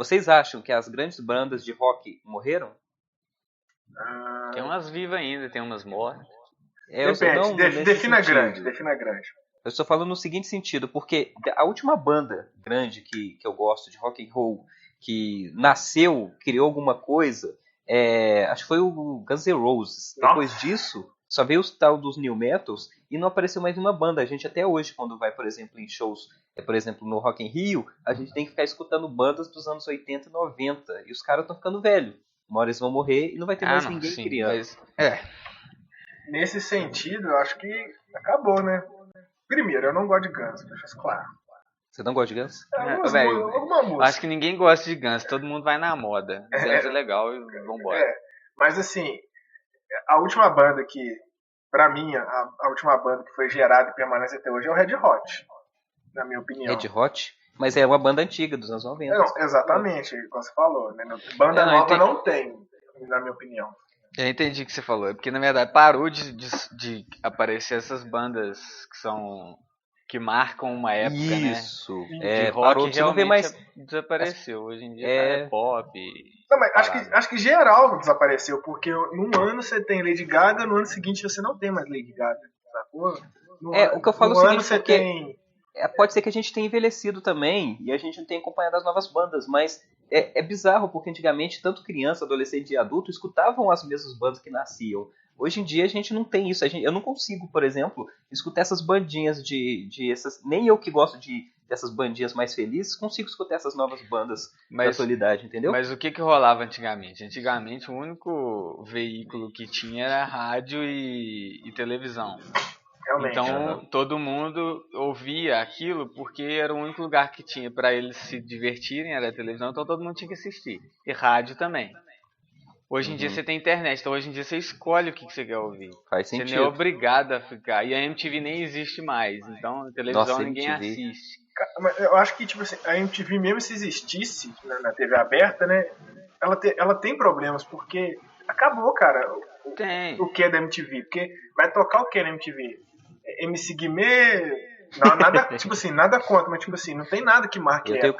Vocês acham que as grandes bandas de rock morreram? Tem umas vivas ainda, tem umas mortas. Depende, defina grande. Eu estou falando no seguinte sentido, porque a última banda grande que eu gosto de rock and roll, que nasceu, criou alguma coisa, acho que foi o Guns N' Roses. Nossa. Depois disso, só veio o tal dos New Metals e não apareceu mais nenhuma banda. A gente até hoje, quando vai, por exemplo, em shows, por exemplo, no Rock in Rio, a gente tem que ficar escutando bandas dos anos 80 e 90. E os caras estão ficando velhos. Uma hora eles vão morrer e não vai ter mais ninguém criando. Nesse sentido, eu acho que acabou, né? Primeiro, eu não gosto de Guns, deixa isso claro. Você não gosta de Guns? Alguma música. Acho que ninguém gosta de Guns, todo mundo vai na moda. Guns é legal e vambora. Mas assim, a última banda que, pra mim, a última banda que foi gerada e permanece até hoje é o Red Hot, na minha opinião. Red Hot? Mas é uma banda antiga, dos anos 90. Não, exatamente, como você falou. Né? Banda nova não tem, na minha opinião. Eu entendi o que você falou. É porque, na verdade, parou de aparecer essas bandas que marcam uma época, Isso. né? De rock parou, você não vê mais... desapareceu. Hoje em dia é pop. Não, mas acho que geral desapareceu, porque num ano você tem Lady Gaga, no ano seguinte você não tem mais Lady Gaga. Sacou? O que eu falo é o seguinte, você tem... Pode ser que a gente tenha envelhecido também e a gente não tenha acompanhado as novas bandas, mas é bizarro porque antigamente tanto criança, adolescente e adulto escutavam as mesmas bandas que nasciam. Hoje em dia a gente não tem isso. Eu não consigo, por exemplo, escutar essas bandinhas nem eu que gosto dessas bandinhas mais felizes, consigo escutar essas novas bandas da atualidade, entendeu? Mas o que rolava antigamente? Antigamente o único veículo que tinha era rádio e televisão. Realmente, então todo mundo ouvia aquilo porque era o único lugar que tinha para eles se divertirem, era a televisão, então todo mundo tinha que assistir. E rádio também. Hoje em dia você tem internet, então hoje em dia você escolhe o que você quer ouvir. Faz sentido. Você não é obrigado a ficar. E a MTV nem existe mais, então a televisão ninguém assiste. Mas eu acho que tipo assim, a MTV mesmo se existisse na TV aberta, né? Ela tem problemas, porque acabou, cara. O que é da MTV? Porque vai tocar o que na MTV? MC Guimê... Não, nada, tipo assim, nada contra, mas tipo assim, não tem nada que marque ela.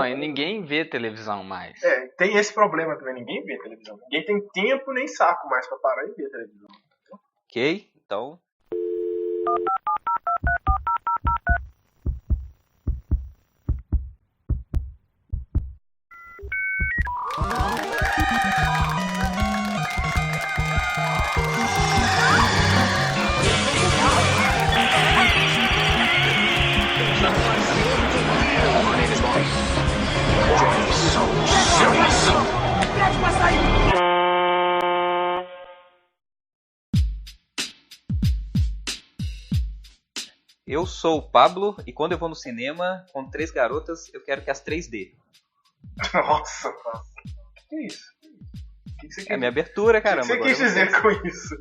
E ninguém vê televisão mais. Tem esse problema também, ninguém vê televisão. Ninguém tem tempo nem saco mais pra parar e ver televisão. Ok, então... Eu sou o Pablo e quando eu vou no cinema com 3 garotas, eu quero que as 3 dê. Nossa, o que é isso? O que você quer minha abertura, caramba. O que você quis dizer com isso?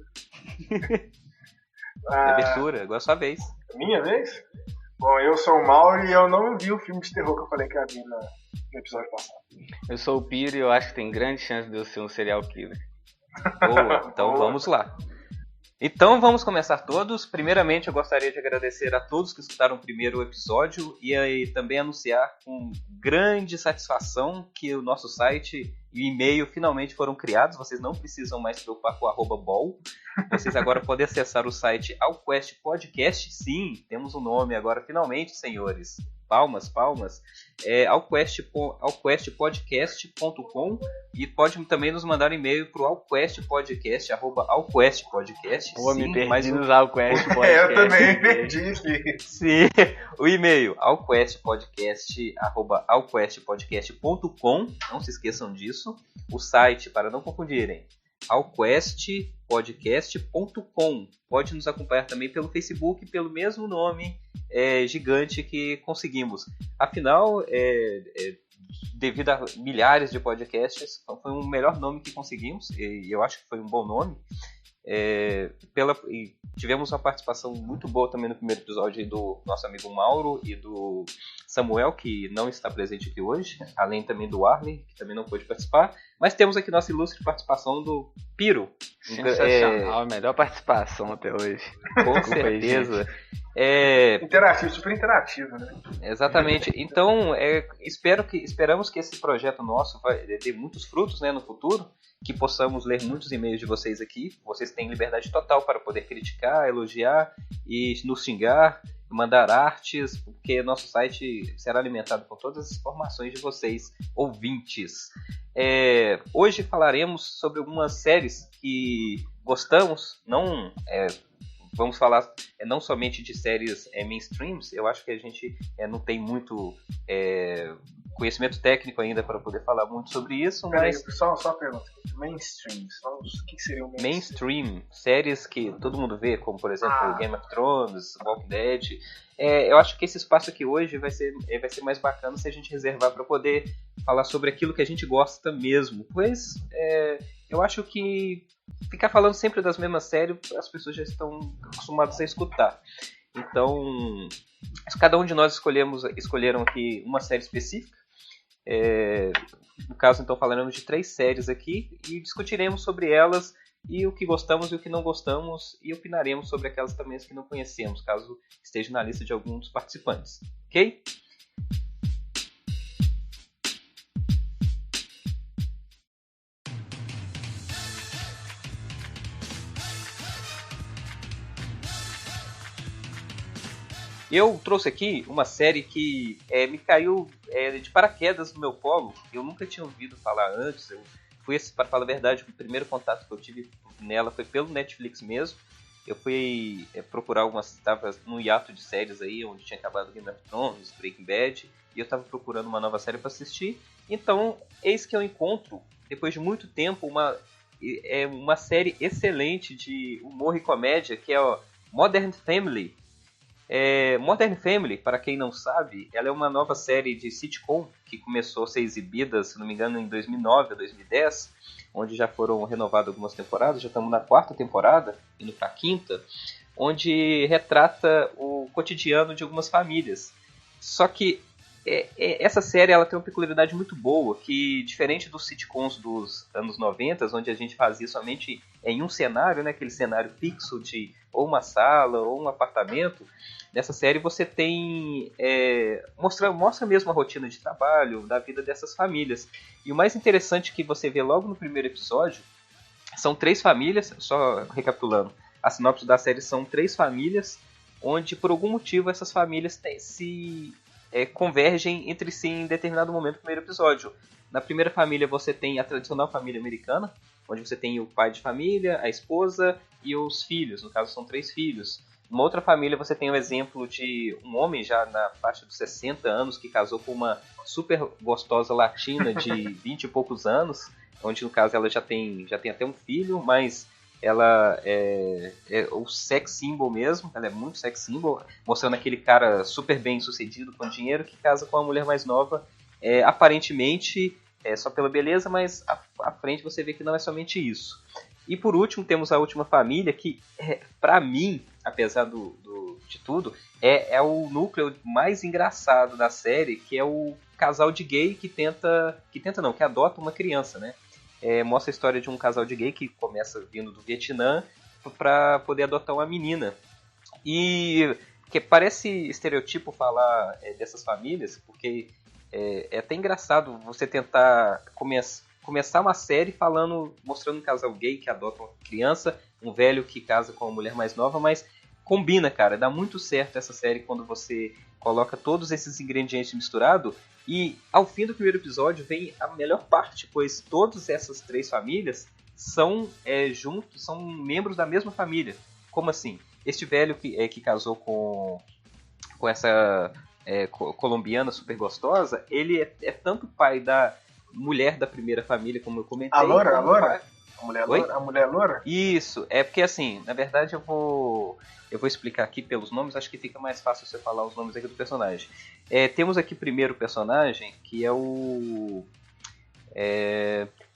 Minha abertura, agora é a sua vez. Minha vez? Bom, eu sou o Mauro e eu não vi o filme de terror que eu falei que havia no episódio passado. Eu sou o Piro e eu acho que tem grande chance de eu ser um serial killer. Boa, então vamos lá. Então vamos começar todos. Primeiramente eu gostaria de agradecer a todos que escutaram o primeiro episódio e aí também anunciar com grande satisfação que o nosso site e o e-mail finalmente foram criados. Vocês não precisam mais se preocupar com o @bol. Vocês agora podem acessar o site Alquest Podcast. Sim, temos um nome agora finalmente, senhores. Palmas, palmas. alquestpodcast.com e pode também nos mandar um e-mail para o alquestpodcast, @alquestpodcast. Pô, me perdi nos Alquest Podcast. Eu também perdi. Sim, o e-mail alquestpodcast@alquestpodcast.com, não se esqueçam disso. O site, para não confundirem, alquestpodcast.com. Pode nos acompanhar também pelo Facebook, pelo mesmo nome gigante que conseguimos. Afinal, devido a milhares de podcasts, foi o melhor nome que conseguimos, e eu acho que foi um bom nome. Tivemos uma participação muito boa também no primeiro episódio do nosso amigo Mauro e do Samuel, que não está presente aqui hoje, além também do Arley, que também não pôde participar. Mas temos aqui nossa ilustre participação do Piro. Sensacional, a melhor participação até hoje. Com certeza. Interativo, super interativo, né? Exatamente. Então, esperamos que esse projeto nosso vai ter muitos frutos, né, no futuro, que possamos ler muitos e-mails de vocês aqui. Vocês têm liberdade total para poder criticar, elogiar e nos xingar, mandar artes, porque nosso site será alimentado com todas as informações de vocês, ouvintes. Hoje falaremos sobre algumas séries que gostamos, vamos falar não somente de séries mainstreams. Eu acho que a gente não tem muito conhecimento técnico ainda para poder falar muito sobre isso, mas... Só uma pergunta. Mainstream, o que seria o mainstream? Séries que todo mundo vê, como por exemplo Game of Thrones, Walking Dead. Eu acho que esse espaço aqui hoje vai ser mais bacana se a gente reservar para poder falar sobre aquilo que a gente gosta mesmo. Pois eu acho que ficar falando sempre das mesmas séries, as pessoas já estão acostumadas a escutar. Então, cada um de nós escolheram aqui uma série específica. No caso, então, falaremos de 3 séries aqui e discutiremos sobre elas e o que gostamos e o que não gostamos, e opinaremos sobre aquelas também que não conhecemos, caso esteja na lista de alguns dos participantes. Ok? Eu trouxe aqui uma série que me caiu de paraquedas no meu colo. Eu nunca tinha ouvido falar antes. Para falar a verdade, o primeiro contato que eu tive nela foi pelo Netflix mesmo. Eu fui procurar estava num hiato de séries aí, onde tinha acabado Game of Thrones, Breaking Bad, e eu estava procurando uma nova série para assistir. Então, eis que eu encontro, depois de muito tempo, uma série excelente de humor e comédia, que é Modern Family. Modern Family, para quem não sabe, ela é uma nova série de sitcom que começou a ser exibida, se não me engano, em 2009 a 2010, onde já foram renovadas algumas temporadas. Já estamos na 4ª temporada, indo para a 5ª, onde retrata o cotidiano de algumas famílias. Só que essa série ela tem uma peculiaridade muito boa, que diferente dos sitcoms dos anos 90, onde a gente fazia somente em um cenário, né, aquele cenário fixo de ou uma sala ou um apartamento, nessa série você tem mostra mesmo a rotina de trabalho da vida dessas famílias. E o mais interessante que você vê logo no primeiro episódio são 3 famílias, só recapitulando, a sinopse da série são 3 famílias, onde por algum motivo essas famílias convergem entre si em determinado momento do primeiro episódio. Na primeira família você tem a tradicional família americana, onde você tem o pai de família, a esposa e os filhos, no caso são 3 filhos. Numa outra família você tem o exemplo de um homem já na faixa dos 60 anos que casou com uma super gostosa latina de 20 e poucos anos, onde no caso ela já tem até um filho, mas ela é o sex symbol mesmo, ela é muito sex symbol, mostrando aquele cara super bem sucedido com dinheiro que casa com uma mulher mais nova, aparentemente só pela beleza, mas à frente você vê que não é somente isso. E por último temos a última família, que pra mim, apesar de tudo, é o núcleo mais engraçado da série, que é o casal de gay que adota uma criança, né? Mostra a história de um casal de gay que começa vindo do Vietnã para poder adotar uma menina. E que parece estereotipo falar dessas famílias, porque é até engraçado você tentar começar uma série mostrando um casal gay que adota uma criança, um velho que casa com uma mulher mais nova, mas combina, cara, dá muito certo essa série quando você coloca todos esses ingredientes misturados. E ao fim do primeiro episódio vem a melhor parte, pois todas essas 3 famílias são juntos, são membros da mesma família. Como assim? Este velho que casou com essa colombiana super gostosa, ele é tanto pai da mulher da primeira família, como eu comentei. A loura? A mulher loura? Isso, porque assim, na verdade eu vou explicar aqui pelos nomes, acho que fica mais fácil você falar os nomes aqui do personagem. Temos aqui primeiro o personagem, que é o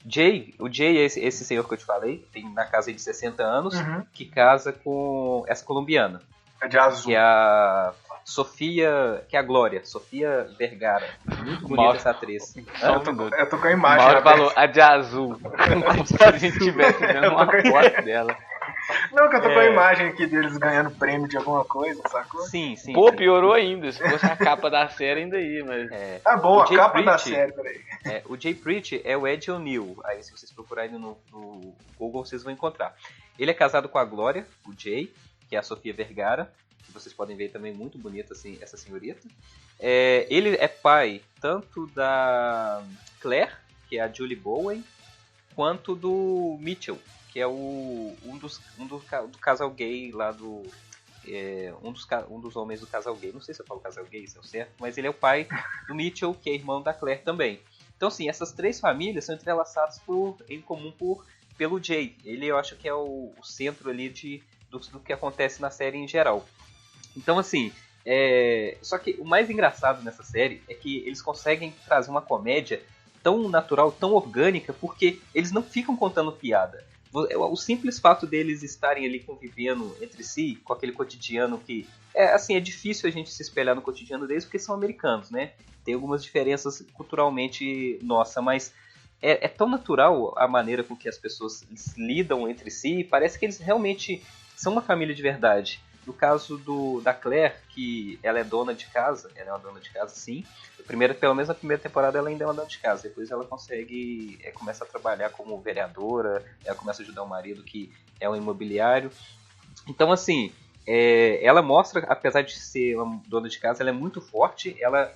Jay. O Jay é esse senhor que eu te falei, tem na casa de 60 anos, que casa com essa colombiana. A de azul. Que é a Sofia, que é a Glória, Sofia Vergara. Muito bonita essa atriz. Eu tô com a imagem. Mauro falou a de azul. Como se a gente estivesse vendo uma foto dela. Não, que eu tô com a imagem aqui deles ganhando prêmio de alguma coisa, sacou? Sim. Pô, piorou ainda. Se fosse a capa da série, ainda ia, mas... Tá bom, a capa da série, peraí. O Jay Pritch é o Ed O'Neill. Aí, se vocês procurarem no Google, vocês vão encontrar. Ele é casado com a Glória, o Jay, que é a Sofia Vergara. Que vocês podem ver também, muito bonita assim, essa senhorita. Ele é pai tanto da Claire, que é a Julie Bowen, quanto do Mitchell, que é do casal gay lá do... um dos homens do casal gay. Não sei se eu falo casal gay, isso é o certo, mas ele é o pai do Mitchell, que é irmão da Claire também. Então, assim, essas três famílias são entrelaçadas em comum pelo Jay. Ele, eu acho que é o centro ali do que acontece na série em geral. Então, assim, só que o mais engraçado nessa série é que eles conseguem trazer uma comédia tão natural, tão orgânica, porque eles não ficam contando piada. O simples fato deles estarem ali convivendo entre si, com aquele cotidiano que... é difícil a gente se espelhar no cotidiano deles, porque são americanos, né? Tem algumas diferenças culturalmente nossa, mas é tão natural a maneira com que as pessoas lidam entre si, parece que eles realmente são uma família de verdade. No caso da Claire, que ela é dona de casa, ela é uma dona de casa, sim. Pelo menos na primeira temporada ela ainda é uma dona de casa. Depois ela consegue, começa a trabalhar como vereadora, ela começa a ajudar o marido, que é um imobiliário. Então, assim, ela mostra, apesar de ser uma dona de casa, ela é muito forte. Ela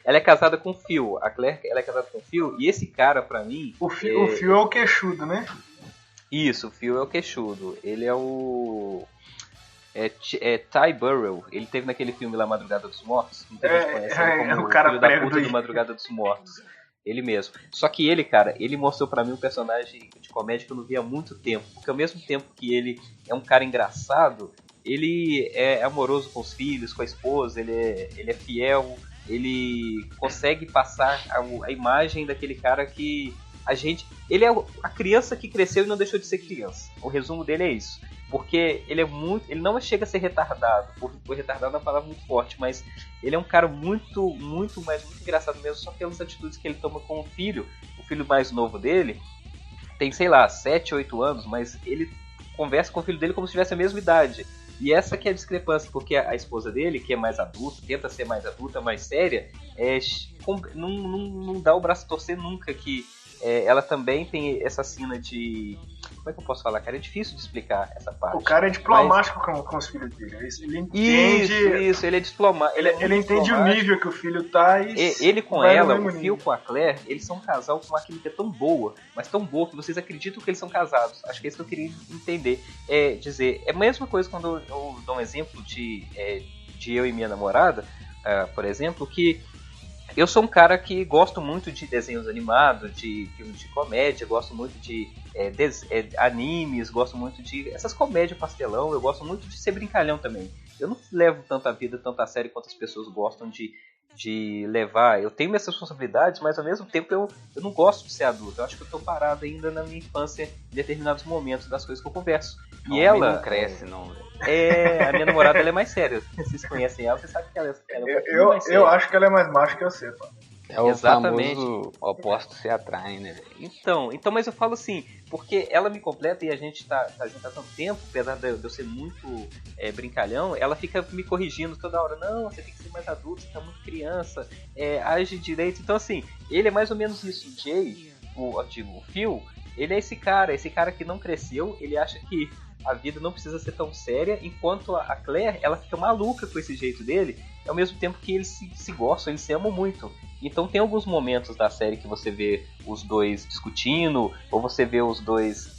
é casada com o Phil. A Claire, ela é casada com o Phil. E esse cara, pra mim... O Phil é o queixudo, né? Isso, o Phil é o queixudo. Ele é o... Ty Burrell. Ele teve naquele filme lá, Madrugada dos Mortos. Muita gente conhece ele como o cara filho da puta do Madrugada dos Mortos. Ele mesmo. Só que ele, cara, ele mostrou pra mim um personagem de comédia que eu não via há muito tempo. Porque ao mesmo tempo que ele é um cara engraçado, ele é amoroso com os filhos, com a esposa, ele é fiel, ele consegue passar a imagem daquele cara que ele é a criança que cresceu e não deixou de ser criança. O resumo dele é isso. Porque ele não chega a ser retardado. Por retardado é uma palavra muito forte, mas ele é um cara muito, muito, mas muito engraçado mesmo, só pelas atitudes que ele toma com o filho mais novo dele. Tem, sei lá, 7, 8 anos, mas ele conversa com o filho dele como se tivesse a mesma idade. E essa que é a discrepância, porque a esposa dele, que é mais adulta, tenta ser mais adulta, mais séria, não dá o braço a torcer nunca, que ela também tem essa cena de... Como é que eu posso falar, cara? É difícil de explicar essa parte. O cara é diplomático com os filhos dele. Ele entende... Isso, ele é diplomático. Ele entende o nível que o filho tá e... Ele com ela, o Phil com a Claire, eles são um casal com uma química tão boa, mas tão boa que vocês acreditam que eles são casados. Acho que é isso que eu queria entender. É a mesma coisa quando eu dou um exemplo de eu e minha namorada, por exemplo, que eu sou um cara que gosto muito de desenhos animados, de filmes de comédia, gosto muito de animes, gosto muito de essas comédias pastelão, eu gosto muito de ser brincalhão também. Eu não levo tanto a vida, tanto a sério quanto as pessoas gostam de levar. Eu tenho minhas responsabilidades, mas ao mesmo tempo eu não gosto de ser adulto. Eu acho que eu tô parado ainda na minha infância em determinados momentos das coisas que eu converso. E ela não cresce, não. A minha namorada, ela é mais séria. Vocês conhecem ela, vocês sabem que ela é um pouquinho mais séria. Eu acho que ela é mais macha que você, pô. É o famoso opostos se atraem, né? Então, mas eu falo assim, porque ela me completa e a gente tá junto há tanto tempo, apesar de eu ser muito brincalhão, ela fica me corrigindo toda hora. Não, você tem que ser mais adulto, você tá muito criança, age direito. Então, assim, ele é mais ou menos isso. O Jay, o Phil, ele é esse cara que não cresceu, ele acha que a vida não precisa ser tão séria, enquanto a Claire, ela fica maluca com esse jeito dele, ao mesmo tempo que eles se gostam, eles se amam muito. Então tem alguns momentos da série que você vê os dois discutindo, ou você vê os dois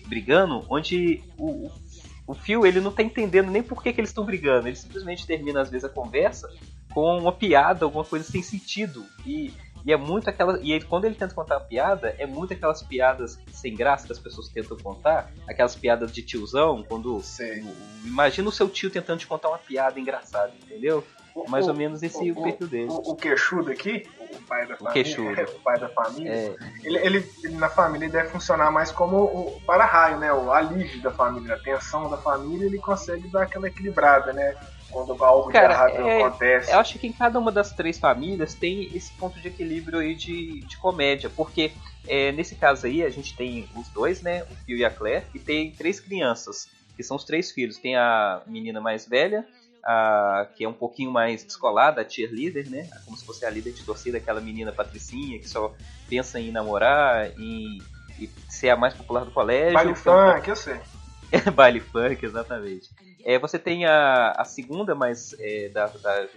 brigando, onde o Phil, ele não tá entendendo nem por que eles estão brigando, ele simplesmente termina às vezes a conversa com uma piada, alguma coisa sem sentido, e é muito aquela. E aí, quando ele tenta contar a piada, é muito aquelas piadas sem graça que as pessoas tentam contar. Aquelas piadas de tiozão, quando. Imagina o seu tio tentando te contar uma piada engraçada, entendeu? mais ou menos esse o perfil dele. O queixudo aqui, o pai da família, queixudo. O pai da família, ele na família ele deve funcionar mais como o para-raio, né? O alívio da família, a tensão da família, ele consegue dar aquela equilibrada, né? Quando algo de errado acontece. Eu acho que em cada uma das 3 famílias tem esse ponto de equilíbrio aí de comédia, porque nesse caso aí a gente tem os dois, né, o Phil e a Claire, e tem 3 crianças, que são os 3 filhos. Tem a menina mais velha, que é um pouquinho mais descolada, a cheerleader, né, como se fosse a líder de torcida, aquela menina patricinha que só pensa em namorar, e ser a mais popular do colégio. Baile funk, eu sei. Baile funk, exatamente. Você tem a segunda, mas da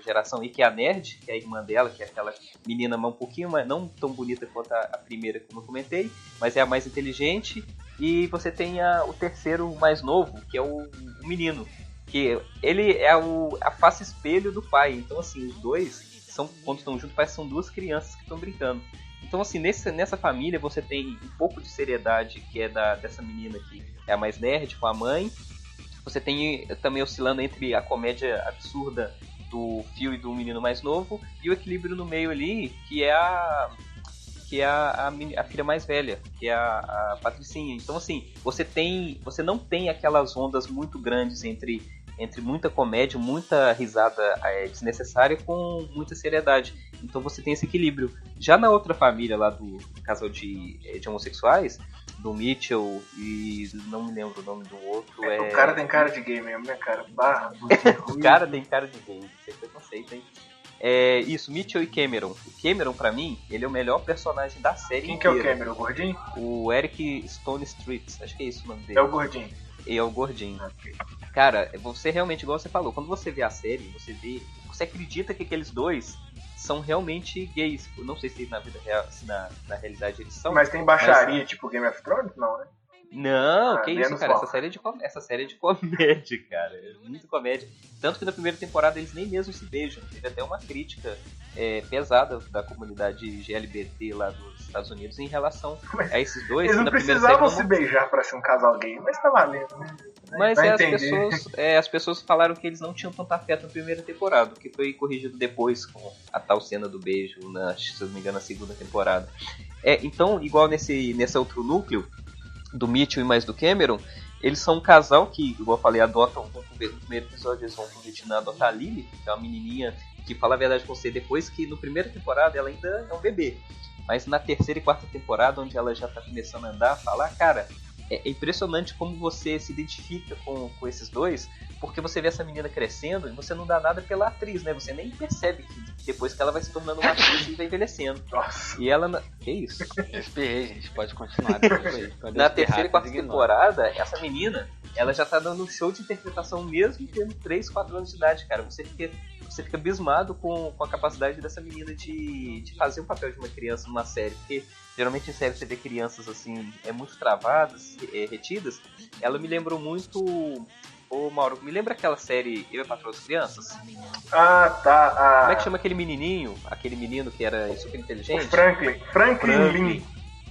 geração aí, que é a nerd, que é a irmã dela, que é aquela menina um pouquinho mais, não tão bonita quanto a primeira que eu comentei, mas é a mais inteligente. E você tem o terceiro mais novo, que é o menino, que ele é a face espelho do pai. Então, assim, os dois, quando estão juntos, parece que são 2 crianças que estão brincando. Então, assim, nessa família você tem um pouco de seriedade, que é dessa menina que é a mais nerd, com a mãe. Você tem também oscilando entre a comédia absurda do Phil e do menino mais novo, e o equilíbrio no meio ali, que é a filha mais velha, que é a Patricinha. Então, assim, você não tem aquelas ondas muito grandes entre muita comédia, muita risada desnecessária com muita seriedade. Então você tem esse equilíbrio. Já na outra família lá do casal de homossexuais, do Mitchell e não me lembro o nome do outro. O cara tem cara de gay mesmo, né, cara? O cara tem cara de gay, isso é preconceito, hein? Isso, Mitchell e Cameron. O Cameron, pra mim, ele é o melhor personagem da série Quem inteira. Que é o Cameron? O gordinho? O Eric Stone Street, acho que é isso o nome dele. É o gordinho. E é o gordinho. Okay. Cara, você realmente, igual você falou, quando você vê a série, você acredita que aqueles dois são realmente gays. Eu não sei se na vida real, se na realidade eles são. Mas tem baixaria, tipo Game of Thrones? Não, né? Não, que isso, cara. Essa série é de comédia, cara. É muito comédia. Tanto que na primeira temporada eles nem mesmo se beijam. Teve até uma crítica pesada da comunidade LGBT lá dos Estados Unidos em relação a esses dois. Eles não precisavam se beijar pra ser um casal gay, mas tá valendo, né? Mas as pessoas falaram que eles não tinham tanto afeto na primeira temporada, que foi corrigido depois com a tal cena do beijo, se eu não me engano, na segunda temporada. Então, igual nesse outro núcleo, do Mitchell e mais do Cameron, eles são um casal que, igual eu falei, adotam, no primeiro episódio eles vão pro Vietnã adotar a Lily, que é uma menininha que, fala a verdade com você, depois que no primeira temporada ela ainda é um bebê, mas na terceira e quarta temporada, onde ela já tá começando a andar, falar, cara, é impressionante como você se identifica com esses dois, porque você vê essa menina crescendo e você não dá nada pela atriz, né? Você nem percebe que depois que ela vai se tornando uma atriz e vai envelhecendo. Nossa. E ela... Que isso? Esperei, gente. Pode continuar. Na terceira e quarta temporada, essa menina, ela já tá dando um show de interpretação mesmo tendo 3, 4 anos de idade, cara. Você fica abismado com a capacidade dessa menina de fazer o papel de uma criança numa série, porque geralmente em série você vê crianças assim, muito travadas, retidas. Ela me lembrou muito... Ô Mauro, me lembra aquela série Eu e a Patroa das Crianças? Ah, tá. Como é que chama aquele menininho? Aquele menino que era super inteligente? O Franklin.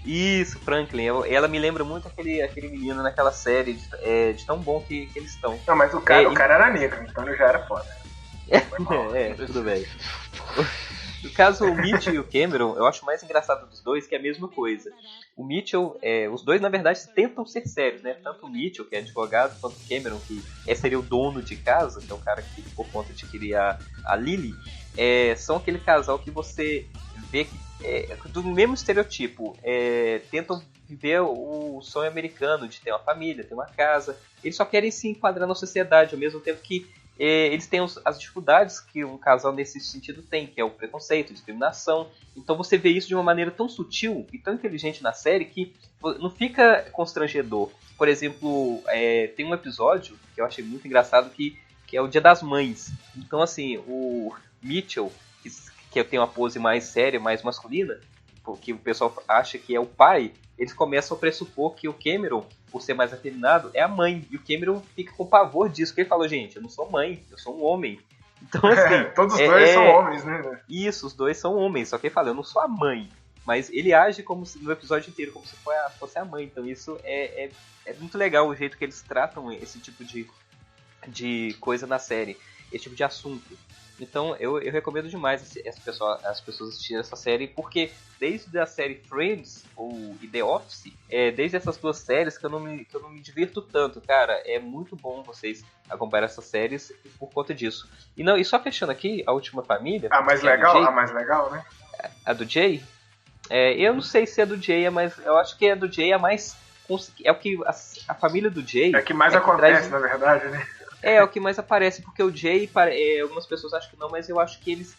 Isso, Franklin. Ela me lembra muito aquele menino naquela série, de tão bom que eles estão. Não, mas o cara era negro, então ele já era foda. Tudo bem. No caso, o Mitchell e o Cameron, eu acho mais engraçado dos dois que é a mesma coisa. O Mitchell, os dois na verdade tentam ser sérios, né? Tanto o Mitchell, que é advogado, quanto o Cameron, que seria o dono de casa, que é o cara que por conta de criar a Lily, são aquele casal que você vê que do mesmo estereotipo, tentam viver o sonho americano de ter uma família, ter uma casa. Eles só querem se enquadrar na sociedade, ao mesmo tempo que eles têm as dificuldades que um casal nesse sentido tem, que é o preconceito, a discriminação. Então você vê isso de uma maneira tão sutil e tão inteligente na série que não fica constrangedor. Por exemplo, tem um episódio que eu achei muito engraçado que é o Dia das Mães. Então assim, o Mitchell, que tem uma pose mais séria, mais masculina, porque o pessoal acha que é o pai, eles começam a pressupor que o Cameron, por ser mais afeminado, é a mãe. E o Cameron fica com pavor disso, porque ele falou, gente, eu não sou mãe, eu sou um homem. Então, assim... todos os dois são homens, né? Isso, os dois são homens, só que ele fala, eu não sou a mãe. Mas ele age como se, no episódio inteiro, como se fosse a mãe. Então isso é muito legal o jeito que eles tratam esse tipo de coisa na série, esse tipo de assunto. Então eu recomendo demais as pessoas assistirem essa série, porque desde a série Friends e The Office, desde essas duas séries que eu não me divirto tanto, cara. É muito bom vocês acompanhar essas séries por conta disso. E só fechando aqui, A Última Família. A mais legal, né? A do Jay? Eu não sei se é do Jay, mas eu acho que a do Jay é mais... É o que a família do Jay... É o que mais acontece, na verdade, né? É o que mais aparece, porque o Jay, algumas pessoas acham que não, mas eu acho que eles,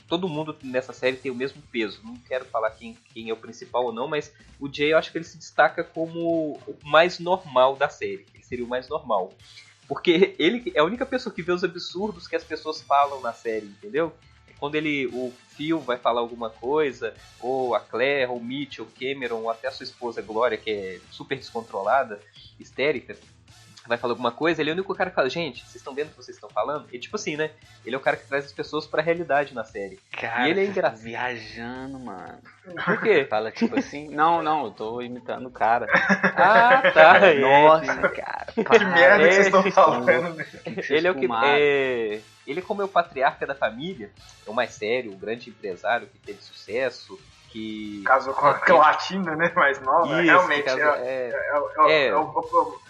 todo mundo nessa série tem o mesmo peso. Não quero falar quem é o principal ou não, mas o Jay eu acho que ele se destaca como o mais normal da série. Ele seria o mais normal. Porque ele é a única pessoa que vê os absurdos que as pessoas falam na série, entendeu? Quando o Phil vai falar alguma coisa, ou a Claire, ou o Mitch, ou o Cameron, ou até a sua esposa Glória, que é super descontrolada, histérica, vai falar alguma coisa, ele é o único cara que fala, gente, vocês estão vendo o que vocês estão falando? E tipo assim, né? Ele é o cara que traz as pessoas pra realidade na série. Cara, e ele é engraçado. Viajando, mano. Por quê? Fala tipo assim, não, eu tô imitando o cara. Ah, tá. Nossa, cara. Que merda que vocês estão falando, né? Ele é o que... Ele, como é o patriarca da família, é o mais sério, o grande empresário que teve sucesso, que... Casou com a latina, né? Mais nova. Isso, realmente, é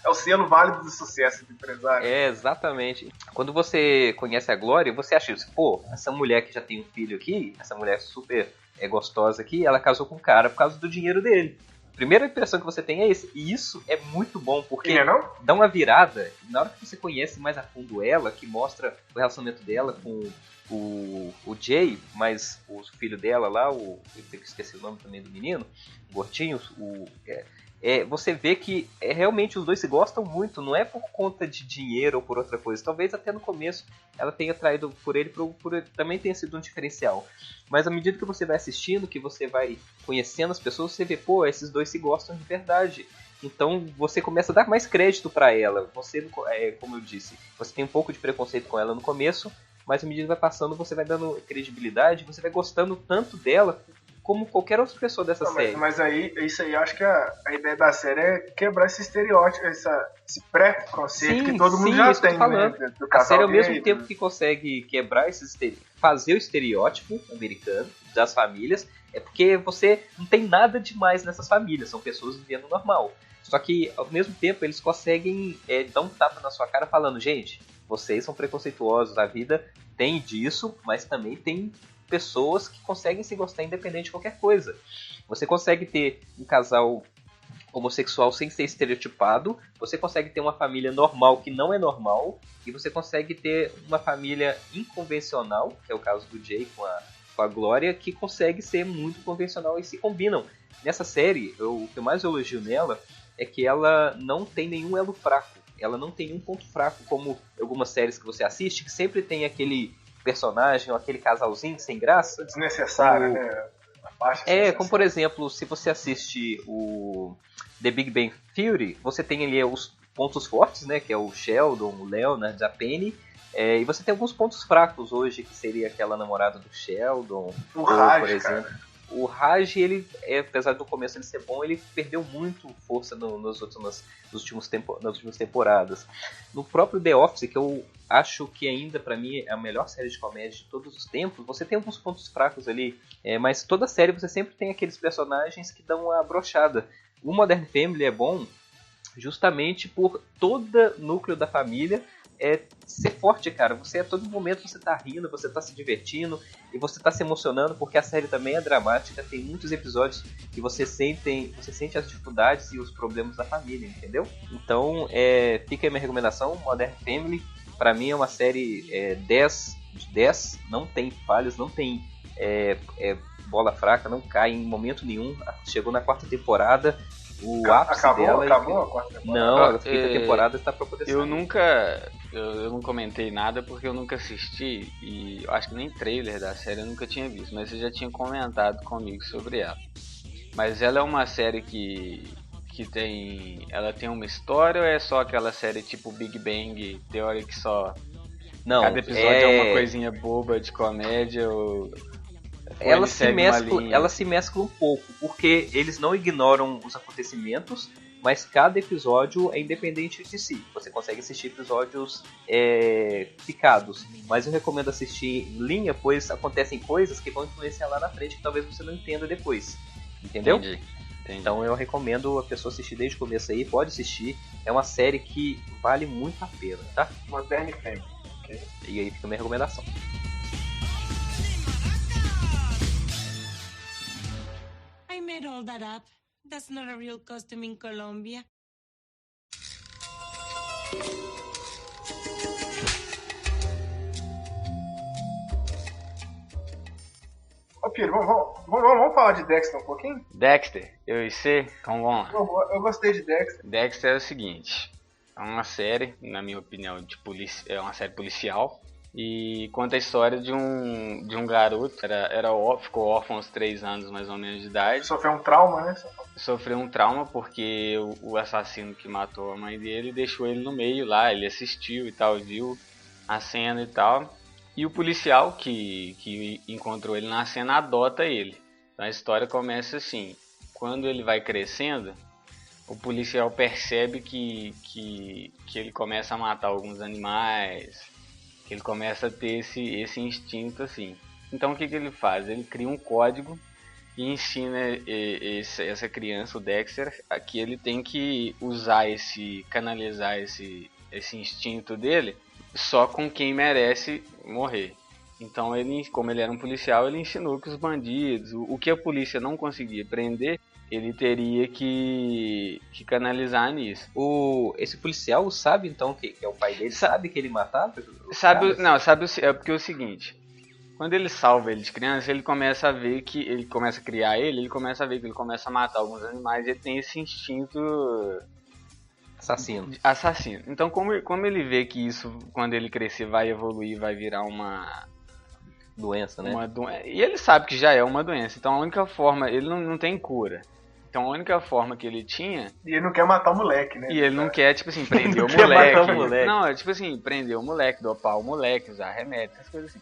o selo válido do sucesso do empresário. Exatamente. Quando você conhece a Glória, você acha isso, pô, essa mulher que já tem um filho aqui, essa mulher super gostosa aqui, ela casou com o cara por causa do dinheiro dele. A primeira impressão que você tem é esse. E isso é muito bom, porque dá uma virada. Na hora que você conhece mais a fundo ela, que mostra o relacionamento dela com o Jay, mas o filho dela lá, eu esqueci o nome também do menino, o Gordinho, você vê que realmente os dois se gostam muito, não é por conta de dinheiro ou por outra coisa. Talvez até no começo ela tenha traído por ele, também tenha sido um diferencial. Mas à medida que você vai assistindo, que você vai conhecendo as pessoas, você vê, pô, esses dois se gostam de verdade. Então você começa a dar mais crédito pra ela. Você, como eu disse, você tem um pouco de preconceito com ela no começo, mas à medida que vai passando, você vai dando credibilidade, você vai gostando tanto dela como qualquer outra pessoa dessa série. Mas isso aí, eu acho que a ideia da série é quebrar esse estereótipo, esse pré-conceito que todo mundo já tem, né? A série, ao mesmo tempo que consegue quebrar fazer o estereótipo americano das famílias, é porque você não tem nada demais nessas famílias, são pessoas vivendo normal. Só que, ao mesmo tempo, eles conseguem dar um tapa na sua cara falando, gente, vocês são preconceituosos, a vida tem disso, mas também tem pessoas que conseguem se gostar independente de qualquer coisa. Você consegue ter um casal homossexual sem ser estereotipado, você consegue ter uma família normal que não é normal, e você consegue ter uma família inconvencional, que é o caso do Jay com a Glória, que consegue ser muito convencional e se combinam. Nessa série, o que eu mais elogio nela é que ela não tem nenhum elo fraco, ela não tem nenhum ponto fraco, como algumas séries que você assiste, que sempre tem aquele personagem ou aquele casalzinho sem graça. Desnecessário, né? Como por exemplo, se você assiste o The Big Bang Theory, você tem ali os pontos fortes, né? Que é o Sheldon, o Leonard, a Penny. E você tem alguns pontos fracos hoje, que seria aquela namorada do Sheldon. O Raj, por exemplo. Cara. O Raj, ele, apesar do começo ele ser bom, ele perdeu muito força nas últimas temporadas. No próprio The Office, que eu acho que ainda pra mim é a melhor série de comédia de todos os tempos, você tem alguns pontos fracos ali, mas toda série você sempre tem aqueles personagens que dão uma brochada. O Modern Family é bom justamente por todo núcleo da família ser forte, cara. Você a todo momento você tá rindo, você tá se divertindo e você tá se emocionando, porque a série também é dramática, tem muitos episódios que você sente as dificuldades e os problemas da família, entendeu? Então, fica aí a minha recomendação, Modern Family. Pra mim é uma série 10 de 10, não tem falhas, não tem bola fraca, não cai em momento nenhum. Chegou na 4ª temporada, o ápice dela... Acabou a 4ª temporada? Não, a 5ª temporada está pra poder sair. Eu não comentei nada porque eu nunca assisti e eu acho que nem trailer da série eu nunca tinha visto, mas você já tinha comentado comigo sobre ela. Mas ela é uma série que ela tem uma história ou é só aquela série tipo Big Bang Theory que só cada episódio é uma coisinha boba de comédia ou ela se mescla um pouco, porque eles não ignoram os acontecimentos, mas cada episódio é independente de si. Você consegue assistir episódios picados, mas eu recomendo assistir em linha, pois acontecem coisas que vão influenciar lá na frente que talvez você não entenda depois. Entendeu? Entendi. Então eu recomendo a pessoa assistir desde o começo aí, pode assistir. É uma série que vale muito a pena, tá? Modern Family. Okay. E aí fica a minha recomendação. I made all that up. That's not a real costume in Colombia. Ô, Pedro, vamos falar de Dexter um pouquinho? Dexter, eu e você, então vamos lá. Eu gostei de Dexter. Dexter é o seguinte, é uma série, na minha opinião, é uma série policial. E conta a história de um garoto, ficou órfão aos 3 anos mais ou menos de idade. Sofreu um trauma, né? Sofreu um trauma porque o assassino que matou a mãe dele deixou ele no meio lá, ele assistiu e tal, viu a cena e tal. E o policial que encontrou ele na cena adota ele. Então a história começa assim, quando ele vai crescendo, o policial percebe que ele começa a matar alguns animais, que ele começa a ter esse instinto assim. Então o que ele faz? Ele cria um código e ensina essa criança, o Dexter, que ele tem que canalizar esse instinto dele só com quem merece morrer. Então como ele era um policial, ele ensinou que os bandidos, o que a polícia não conseguia prender, ele teria que canalizar nisso. Esse policial sabe então que é o pai dele? Sabe que ele matava? É porque é o seguinte, quando ele salva ele de criança, ele começa a ver que ele começa a criar ele começa a ver que ele começa a matar alguns animais, ele tem esse instinto assassino. Então como ele vê que isso, quando ele crescer, vai evoluir, vai virar uma doença, né? E ele sabe que já é uma doença, então a única forma, ele não tem cura. Então a única forma que ele tinha... E ele não quer matar o moleque, né? E ele não quer, tipo assim, prender o moleque. Não, é tipo assim, prender o moleque, dopar o moleque, usar remédio, essas coisas assim.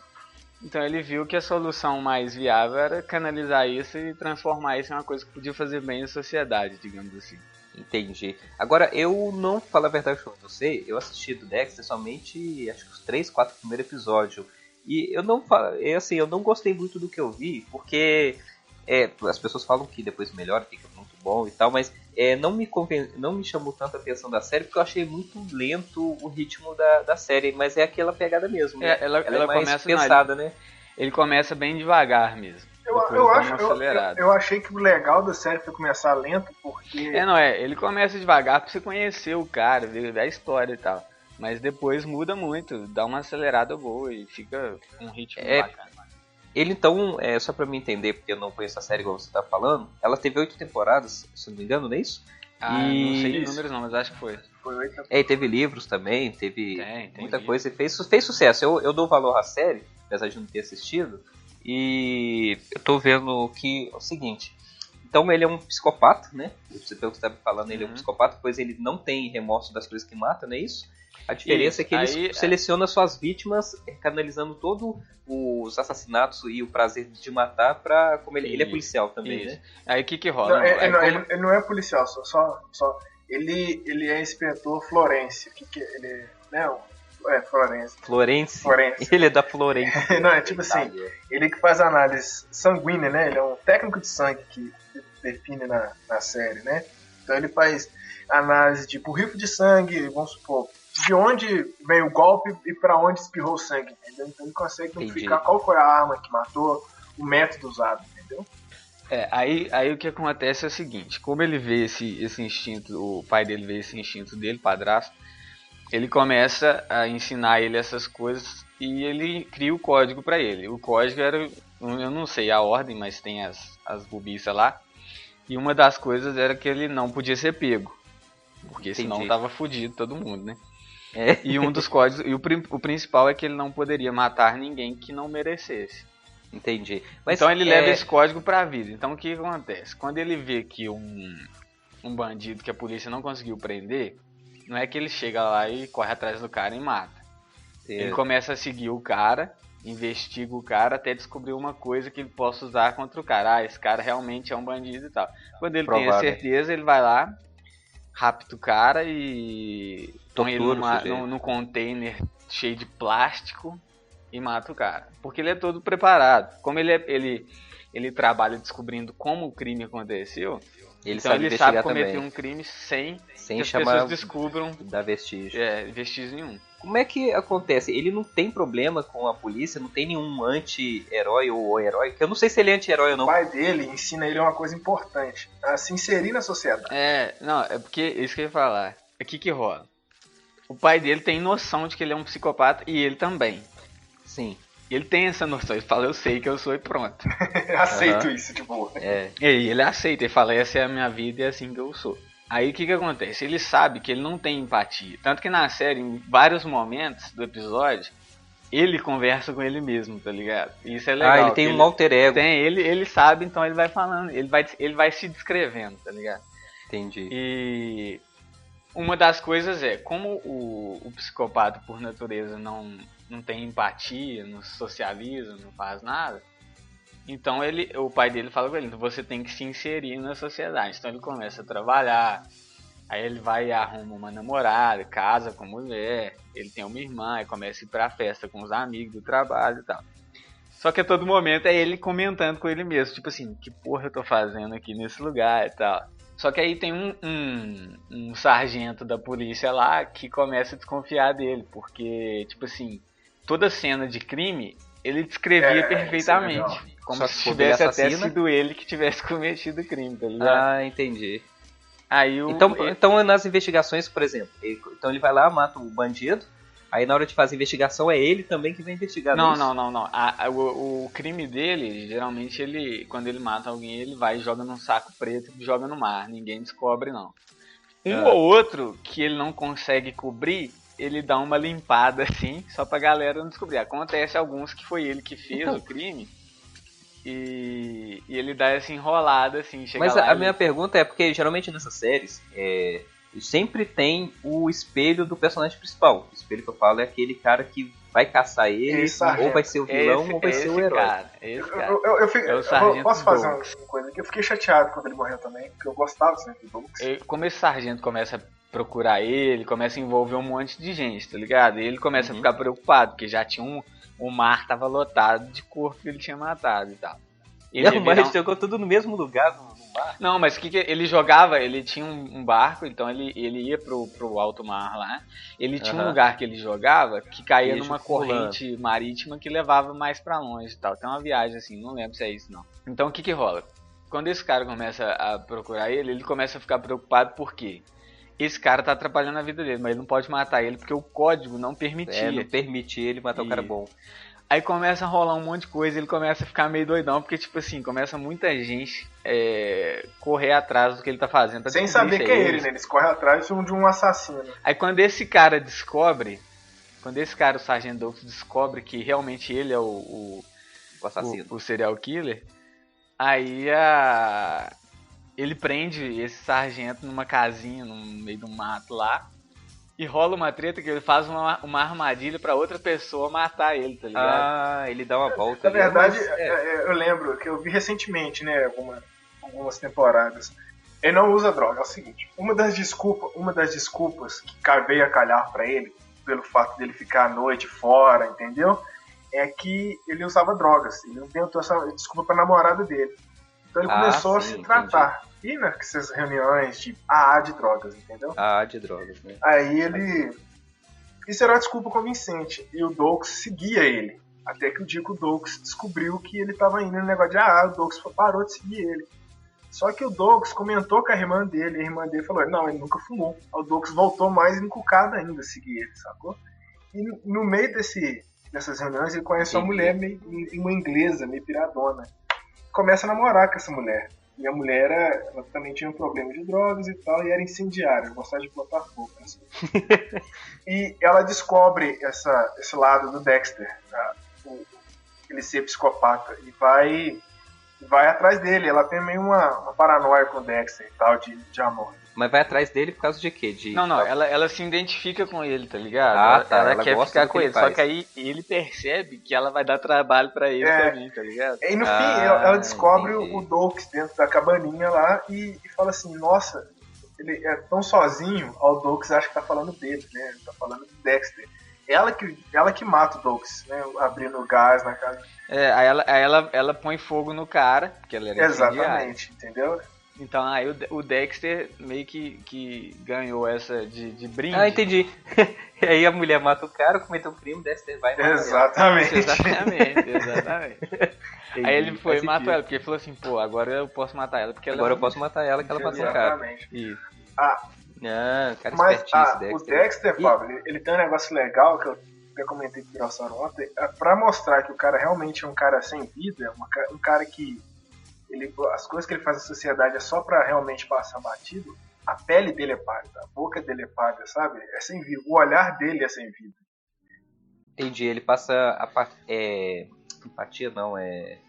Então ele viu que a solução mais viável era canalizar isso e transformar isso em uma coisa que podia fazer bem à sociedade, digamos assim. Entendi. Agora, eu não, falo a verdade pra você, eu assisti do Dexter somente, acho que os 3, 4 primeiros episódios. E eu não gostei muito do que eu vi, porque as pessoas falam que depois melhora, fica muito bom e tal, mas não me chamou tanto a atenção da série, porque eu achei muito lento o ritmo da série, mas é aquela pegada mesmo, né? Ela é mais começa pensada, né? Ele começa bem devagar mesmo. Eu achei que o legal da série foi começar lento, porque... Ele começa devagar pra você conhecer o cara, ver a história e tal. Mas depois muda muito, dá uma acelerada boa e fica um ritmo bacana. Ele então, só pra me entender, porque eu não conheço a série igual você tá falando, ela teve 8 temporadas, se não me engano, não é isso? Não sei de números não, mas acho que foi. Foi 8 temporadas. E teve livros também, teve muita livro. coisa, e fez sucesso. Eu dou valor à série, apesar de não ter assistido, e eu tô vendo que é o seguinte... Então ele é um psicopata, né? Pelo que você está me falando, ele é um psicopata, pois ele não tem remorso das coisas que mata, não é isso? A diferença é que ele seleciona suas vítimas, canalizando todos os assassinatos e o prazer de matar pra... Como ele é policial também, né? Aí o que rola? Ele não é policial, ele é inspetor Florence. Ele não... Florence. Ele é da Florence. Não, é tipo assim, ele que faz análise sanguínea, né? Ele é um técnico de sangue que define na série, né? Então ele faz análise de burrico de sangue, vamos supor, de onde veio o golpe e pra onde espirrou o sangue, entendeu? Então ele consegue identificar qual foi a arma que matou, o método usado, entendeu? Aí o que acontece é o seguinte, como ele vê esse instinto, o pai dele vê esse instinto dele, padrasto, ele começa a ensinar ele essas coisas e ele cria o código para ele. O código era, eu não sei a ordem, mas tem as bobiças lá. E uma das coisas era que ele não podia ser pego, porque senão tava fudido todo mundo, né? E um dos códigos, e o principal é que ele não poderia matar ninguém que não merecesse. Entendi. Mas então ele leva esse código pra vida. Então o que acontece? Quando ele vê que um bandido que a polícia não conseguiu prender, não é que ele chega lá e corre atrás do cara e mata. Ele começa a seguir o cara, investiga o cara até descobrir uma coisa que ele possa usar contra o cara. Esse cara realmente é um bandido e tal. Quando ele tem a certeza, ele vai lá, rapta o cara e põe ele num container cheio de plástico e mata o cara. Porque ele é todo preparado. Como ele trabalha descobrindo como o crime aconteceu, ele sabe cometer um crime sem que as pessoas descubram da vestígio. Vestígio nenhum. Como é que acontece? Ele não tem problema com a polícia, não tem nenhum anti-herói ou herói, que eu não sei se ele é anti-herói ou não. O pai dele ensina ele uma coisa importante, a se inserir na sociedade. É porque isso que eu ia falar. O que rola? O pai dele tem noção de que ele é um psicopata e ele também. Sim. Ele tem essa noção, ele fala, eu sei que eu sou e pronto. Aceito isso, de boa. E ele aceita, ele fala, essa é a minha vida e é assim que eu sou. Aí o que acontece? Ele sabe que ele não tem empatia. Tanto que na série, em vários momentos do episódio, ele conversa com ele mesmo, tá ligado? E isso é legal. Ele tem um alter ego. Ele sabe, então ele vai falando, ele vai se descrevendo, tá ligado? Entendi. E uma das coisas é, como o psicopata por natureza não tem empatia, não socializa, não faz nada, então o pai dele fala com ele, você tem que se inserir na sociedade. Então ele começa a trabalhar, aí ele vai e arruma uma namorada, casa com mulher, ele tem uma irmã, e começa a ir pra festa com os amigos do trabalho e tal. Só que a todo momento é ele comentando com ele mesmo, tipo assim, que porra eu tô fazendo aqui nesse lugar e tal. Só que aí tem um sargento da polícia lá que começa a desconfiar dele, porque, tipo assim, toda cena de crime ele descrevia perfeitamente. Como se tivesse até sido ele que tivesse cometido o crime, tá ligado? Entendi. Aí então nas investigações, por exemplo, ele vai lá, mata o bandido, aí na hora de fazer a investigação é ele também que vai investigar. Não. O crime dele, geralmente quando ele mata alguém, ele vai e joga num saco preto e joga no mar. Ninguém descobre, não. Ou outro que ele não consegue cobrir, ele dá uma limpada assim, só pra galera não descobrir. Acontece alguns que foi ele que fez o crime e ele dá essa enrolada assim. Mas a minha pergunta é porque geralmente nessas séries sempre tem o espelho do personagem principal. O espelho que eu falo é aquele cara que vai caçar ele, ou vai ser o vilão, ou vai ser o herói. Esse cara. Eu posso fazer uma coisa aqui? Eu fiquei chateado quando ele morreu também, porque eu gostava sempre do Douglas. Como esse sargento começa a procurar ele, começa a envolver um monte de gente, tá ligado? E ele começa a ficar preocupado, porque já tinha o mar tava lotado de corpo que ele tinha matado e tal. Mas jogou tudo no mesmo lugar, no mar? Não, mas o que ele jogava? Ele tinha um barco, então ele ia pro alto mar lá. Ele tinha um lugar que ele jogava que caía numa corrente marítima que levava mais pra longe e tal. Tem uma viagem assim, não lembro se é isso não. Então o que rola? Quando esse cara começa a procurar ele começa a ficar preocupado porque esse cara tá atrapalhando a vida dele, mas ele não pode matar ele porque o código não permitia. Não permitia ele matar o cara bom. Aí começa a rolar um monte de coisa, ele começa a ficar meio doidão, porque tipo assim, começa muita gente correr atrás do que ele tá fazendo. Sem saber que é ele, né? Eles correm atrás de um assassino. Aí quando esse cara, o Sargento Douglas, descobre que realmente ele é o assassino, o serial killer, aí ele prende esse sargento numa casinha no meio do mato lá. E rola uma treta que ele faz uma armadilha pra outra pessoa matar ele, tá ligado? Ele dá uma volta. Na verdade, eu lembro que eu vi recentemente, né, algumas temporadas. Ele não usa droga, é o seguinte. Uma das desculpas que veio a calhar pra ele, pelo fato dele ficar à noite fora, entendeu? É que ele usava drogas. Ele inventou essa desculpa pra namorada dele. Então ele começou a se tratar. Entendi. E nessas reuniões de AA de drogas, entendeu? AA de drogas, né? Aí ele... Isso era uma desculpa convincente. E o Douglas seguia ele. Até que o dia que o Douglas descobriu que ele estava indo no negócio de AA, o Douglas parou de seguir ele. Só que o Douglas comentou com a irmã dele, e a irmã dele falou, não, ele nunca fumou. Aí o Douglas voltou mais encucado ainda a seguir ele, sacou? E no meio dessas reuniões ele conhece uma mulher, uma inglesa, meio piradona. Começa a namorar com essa mulher. E a mulher, ela também tinha um problema de drogas e tal, e era incendiária, gostava de botar fogo. Assim. E ela descobre esse lado do Dexter, ele ser psicopata, e vai atrás dele. Ela tem meio uma paranoia com o Dexter e tal, de amor. Mas vai atrás dele por causa de quê? Não, ela se identifica com ele, tá ligado? Ela quer ficar com ele, só que aí ele percebe que ela vai dar trabalho pra ele também, tá ligado? E no fim, ela descobre o Douglas dentro da cabaninha lá e fala assim, nossa, ele é tão sozinho, o Douglas acha que tá falando dele, né? Tá falando do Dexter. Ela que mata o Douglas, né? Abrindo gás na casa. Aí ela põe fogo no cara, porque ela era exatamente, entendeu? Então aí o Dexter meio que ganhou essa de brinde. Ah, entendi. E aí a mulher mata o cara, comete um crime, o Dexter vai e mata exatamente. Aí ele foi e matou ela, porque ele falou assim, pô, agora eu posso matar ela, porque agora eu posso matar ela, que ela matou o cara. Isso. Cara mas Dexter. O Dexter, Pablo, ele tem um negócio legal que eu até comentei com o Pirossauro ontem, pra mostrar que o cara realmente é um cara sem vida, um cara que as coisas que ele faz na sociedade é só pra realmente passar batido. A pele dele é pálida, a boca dele é pálida, sabe? É sem vida, o olhar dele é sem vida. Entendi, ele passa empatia não, ele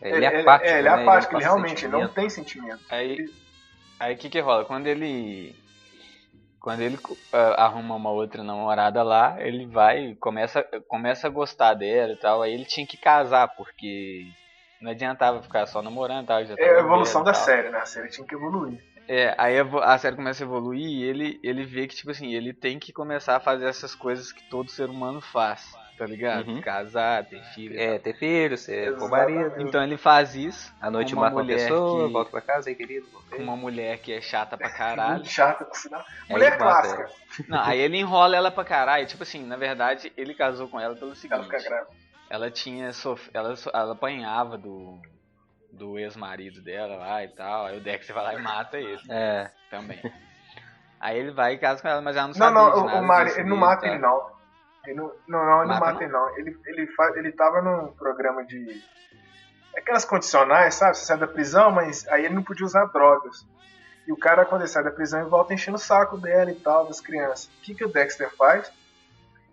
é apático, ele é apático, ele realmente não tem sentimento. Aí o que rola? Quando ele arruma uma outra namorada lá, ele vai, começa a gostar dela e tal, aí ele tinha que casar, porque não adiantava ficar só namorando e tal. Já a evolução da série, né? A série tinha que evoluir. Aí a série começa a evoluir e ele vê que, tipo assim, ele tem que começar a fazer essas coisas que todo ser humano faz, tá ligado? Uhum. Casar, ter filho. Ter filho, ser marido. Então ele faz isso. À noite mata uma pessoa, volta pra casa, aí querido. Com uma mulher que é chata pra caralho. Muito chata, por sinal. Mulher clássica. Não, aí ele enrola ela pra caralho. Tipo assim, na verdade, ele casou com ela pelo seguinte. Ela fica grávida. Ela tinha ela apanhava do ex-marido dela lá e tal, aí o Dexter vai lá e mata ele. Também. Aí ele vai e casa com ela, mas ela não sabe de nada. Ele não mata ele não. Ele não mata ele não. Ele tava num programa de aquelas condicionais, sabe? Você sai da prisão, mas aí ele não podia usar drogas. E o cara, quando ele sai da prisão, ele volta enchendo o saco dela e tal, das crianças. O que o Dexter faz?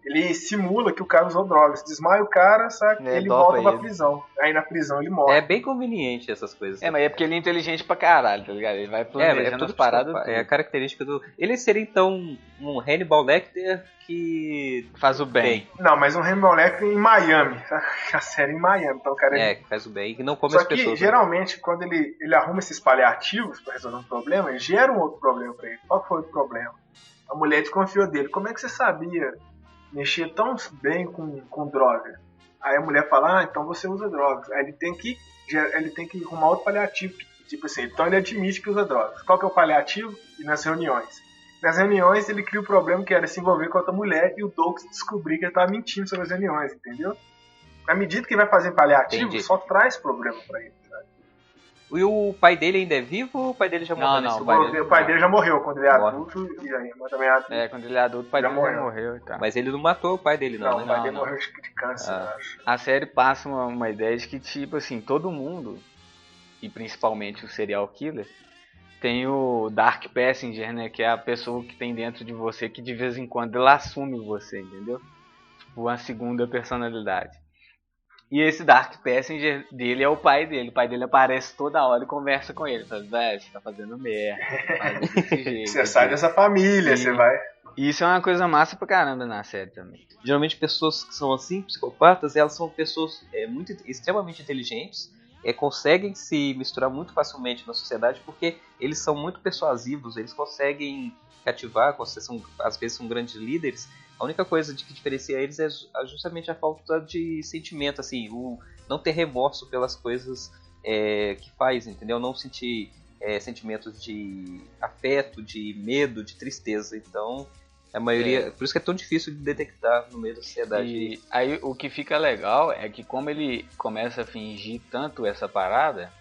Ele simula que o cara usou drogas, desmaia o cara, sabe? Ele volta pra prisão. Aí na prisão ele morre. É bem conveniente essas coisas. Mas é porque ele é inteligente pra caralho, tá ligado? Ele vai planejando as paradas. É a característica do... Ele seria então um Hannibal Lecter que faz o bem. Não, mas um Hannibal Lecter em Miami. A série em Miami. Então o cara que faz o bem e que não come as pessoas. Só que geralmente quando ele arruma esses paliativos pra resolver um problema, ele gera um outro problema pra ele. Qual foi o problema? A mulher desconfiou dele. Como é que você sabia mexer tão bem com droga? Aí a mulher fala, então você usa drogas. Aí ele tem que arrumar outro paliativo. Tipo assim, então ele admite que usa drogas. Qual que é o paliativo? E nas reuniões. Nas reuniões ele cria o problema que era se envolver com outra mulher e o Douglas descobrir que ele tava mentindo sobre as reuniões, entendeu? À medida que vai fazer paliativo, só traz problema pra ele. E o pai dele ainda é vivo ou o pai dele já morreu? Não, o pai dele já morreu quando ele é adulto. E aí, também é adulto. Quando ele é adulto, o pai dele já morreu e tal. Mas ele não matou o pai dele, não, né? O pai dele morreu de câncer, eu acho. A série passa uma ideia de que, tipo assim, todo mundo, e principalmente o serial killer, tem o Dark Passenger, né? Que é a pessoa que tem dentro de você que de vez em quando ela assume você, entendeu? Tipo, uma segunda personalidade. E esse Dark Passenger dele é o pai dele. O pai dele aparece toda hora e conversa com ele. Fala, velho, você tá fazendo merda. Faz desse jeito. Você sai dessa família, você vai. E isso é uma coisa massa pra caramba na série também. Geralmente pessoas que são assim, psicopatas, elas são pessoas extremamente inteligentes. Conseguem se misturar muito facilmente na sociedade porque eles são muito persuasivos. Eles conseguem cativar, às vezes são grandes líderes. A única coisa que diferencia eles é justamente a falta de sentimento, assim, o não ter remorso pelas coisas que faz, entendeu? Não sentir sentimentos de afeto, de medo, de tristeza. Então, a maioria... Por isso que é tão difícil de detectar no meio da sociedade. E aí o que fica legal é que como ele começa a fingir tanto essa parada,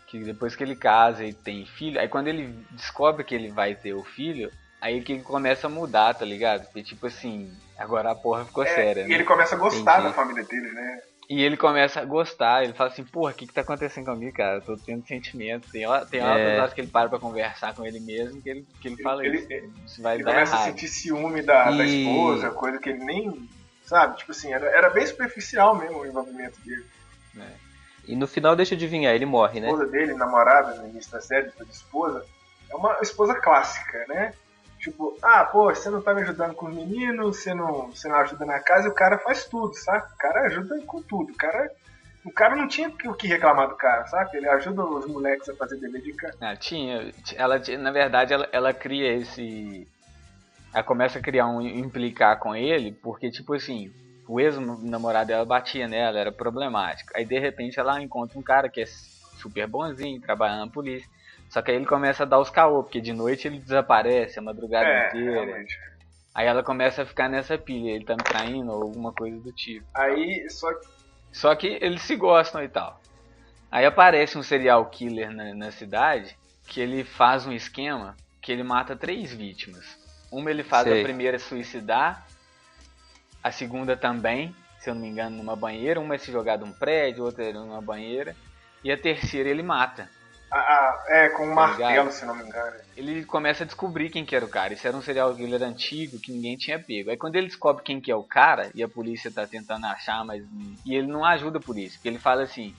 que depois que ele casa e tem filho, aí quando ele descobre que ele vai ter o filho... Aí que ele começa a mudar, tá ligado? Porque tipo assim, agora a porra ficou séria, né? E ele começa a gostar da família dele, né? E ele começa a gostar, ele fala assim, porra, o que tá acontecendo comigo, cara? Eu tô tendo sentimentos. Tem horas que ele para pra conversar com ele mesmo, que ele fala isso vai dar errado. Ele começa a sentir ciúme da esposa, coisa que ele nem... Sabe? Tipo assim, era bem superficial mesmo o envolvimento dele. E no final, deixa eu adivinhar, ele morre, né? A esposa dele, namorada, no início da série, depois de esposa, é uma esposa clássica, né? Tipo, você não tá me ajudando com os meninos, você não ajuda na casa, e o cara faz tudo, sabe? O cara ajuda com tudo. O cara O cara não tinha o que reclamar do cara, sabe? Ele ajuda os moleques a fazer dever de casa. Tinha. Na verdade, ela cria esse... Ela começa a criar implicar com ele, porque, tipo assim, o ex-namorado dela batia nela, era problemático. Aí, de repente, ela encontra um cara que é super bonzinho, trabalhando na polícia. Só que aí ele começa a dar os caô, porque de noite ele desaparece a madrugada inteira. Realmente. Aí ela começa a ficar nessa pilha, ele tá me traindo ou alguma coisa do tipo. Aí, Só que eles se gostam e tal. Aí aparece um serial killer na cidade, que ele faz um esquema que ele mata 3 vítimas. Uma ele faz a primeira suicidar, a segunda também, se eu não me engano, numa banheira. Uma é se jogar de um prédio, outra numa banheira. E a terceira ele mata. Com um martelo, se não me engano. Ele começa a descobrir quem que era o cara. Isso era um serial killer antigo que ninguém tinha pego. Aí quando ele descobre quem que é o cara, e a polícia tá tentando achar, e ele não ajuda a polícia, porque ele fala assim,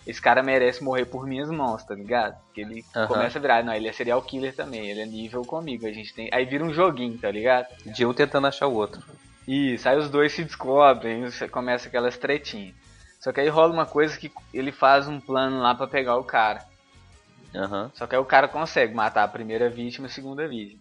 esse cara merece morrer por minhas mãos, tá ligado? Porque ele começa a virar, não, ele é serial killer também, ele é nível comigo, a gente tem... Aí vira um joguinho, tá ligado? De um tentando achar o outro. Isso, aí os dois se descobrem, começa aquelas tretinhas. Só que aí rola uma coisa que ele faz um plano lá pra pegar o cara. Só que aí o cara consegue matar a primeira vítima e a segunda vítima.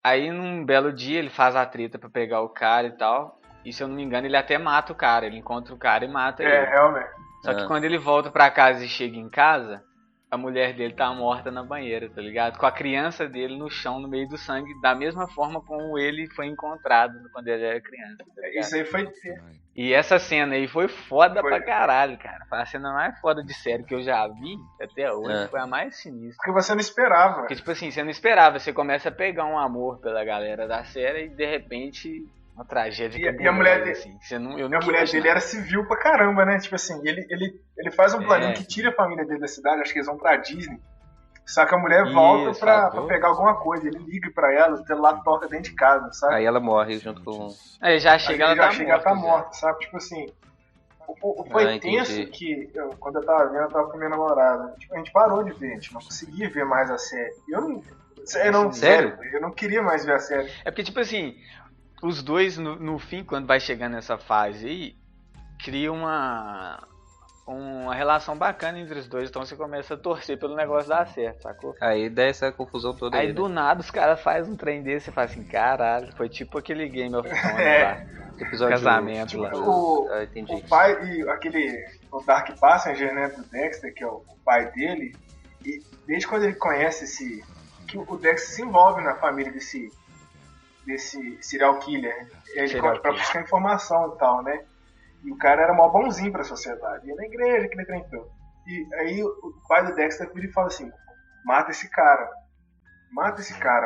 Aí num belo dia ele faz a treta pra pegar o cara e tal. E se eu não me engano ele até mata o cara. Ele encontra o cara e mata ele. Realmente. Só que quando ele volta pra casa e chega em casa, a mulher dele tá morta na banheira, tá ligado? Com a criança dele no chão, no meio do sangue, da mesma forma como ele foi encontrado quando ele era criança. Tá isso aí foi... E essa cena aí foi foda pra caralho, cara. Foi a cena mais foda de série que eu já vi até hoje. Foi a mais sinistra. Porque você não esperava. Porque, tipo assim, você não esperava. Você começa a pegar um amor pela galera da série e, de repente, uma tragédia. E a mulher dele, assim. A mulher dele era civil pra caramba, né? Tipo assim, ele faz um planinho que tira a família dele da cidade. Acho que eles vão pra Disney. Só que a mulher volta pra pegar alguma coisa. Ele liga pra ela, o celular toca dentro de casa, sabe? Aí ela morre junto com... Aí já chega, ela tá morta, sabe? Tipo assim... Foi tenso que... quando eu tava vendo, eu tava com minha namorada. Tipo, a gente parou de ver, a gente não conseguia ver mais a série. Sério? Eu não queria mais ver a série. É porque, tipo assim... Os dois, no fim, quando vai chegando nessa fase aí... Cria uma relação bacana entre os dois, então você começa a torcer pelo negócio dar certo, sacou? Aí dá essa confusão toda aí, do nada os caras fazem um trem desse e fala assim, caralho, foi tipo aquele Game of Thrones lá, episódio casamento tipo, lá. Entendi. O pai e o Dark Passenger, né, do Dexter, que é o pai dele, e desde quando ele conhece que o Dexter se envolve na família desse serial killer, ele pra buscar informação e tal, né? E o cara era mó bonzinho pra sociedade. Ia na igreja, que ele treinou. E aí o pai do Dexter vira e fala assim, mata esse cara,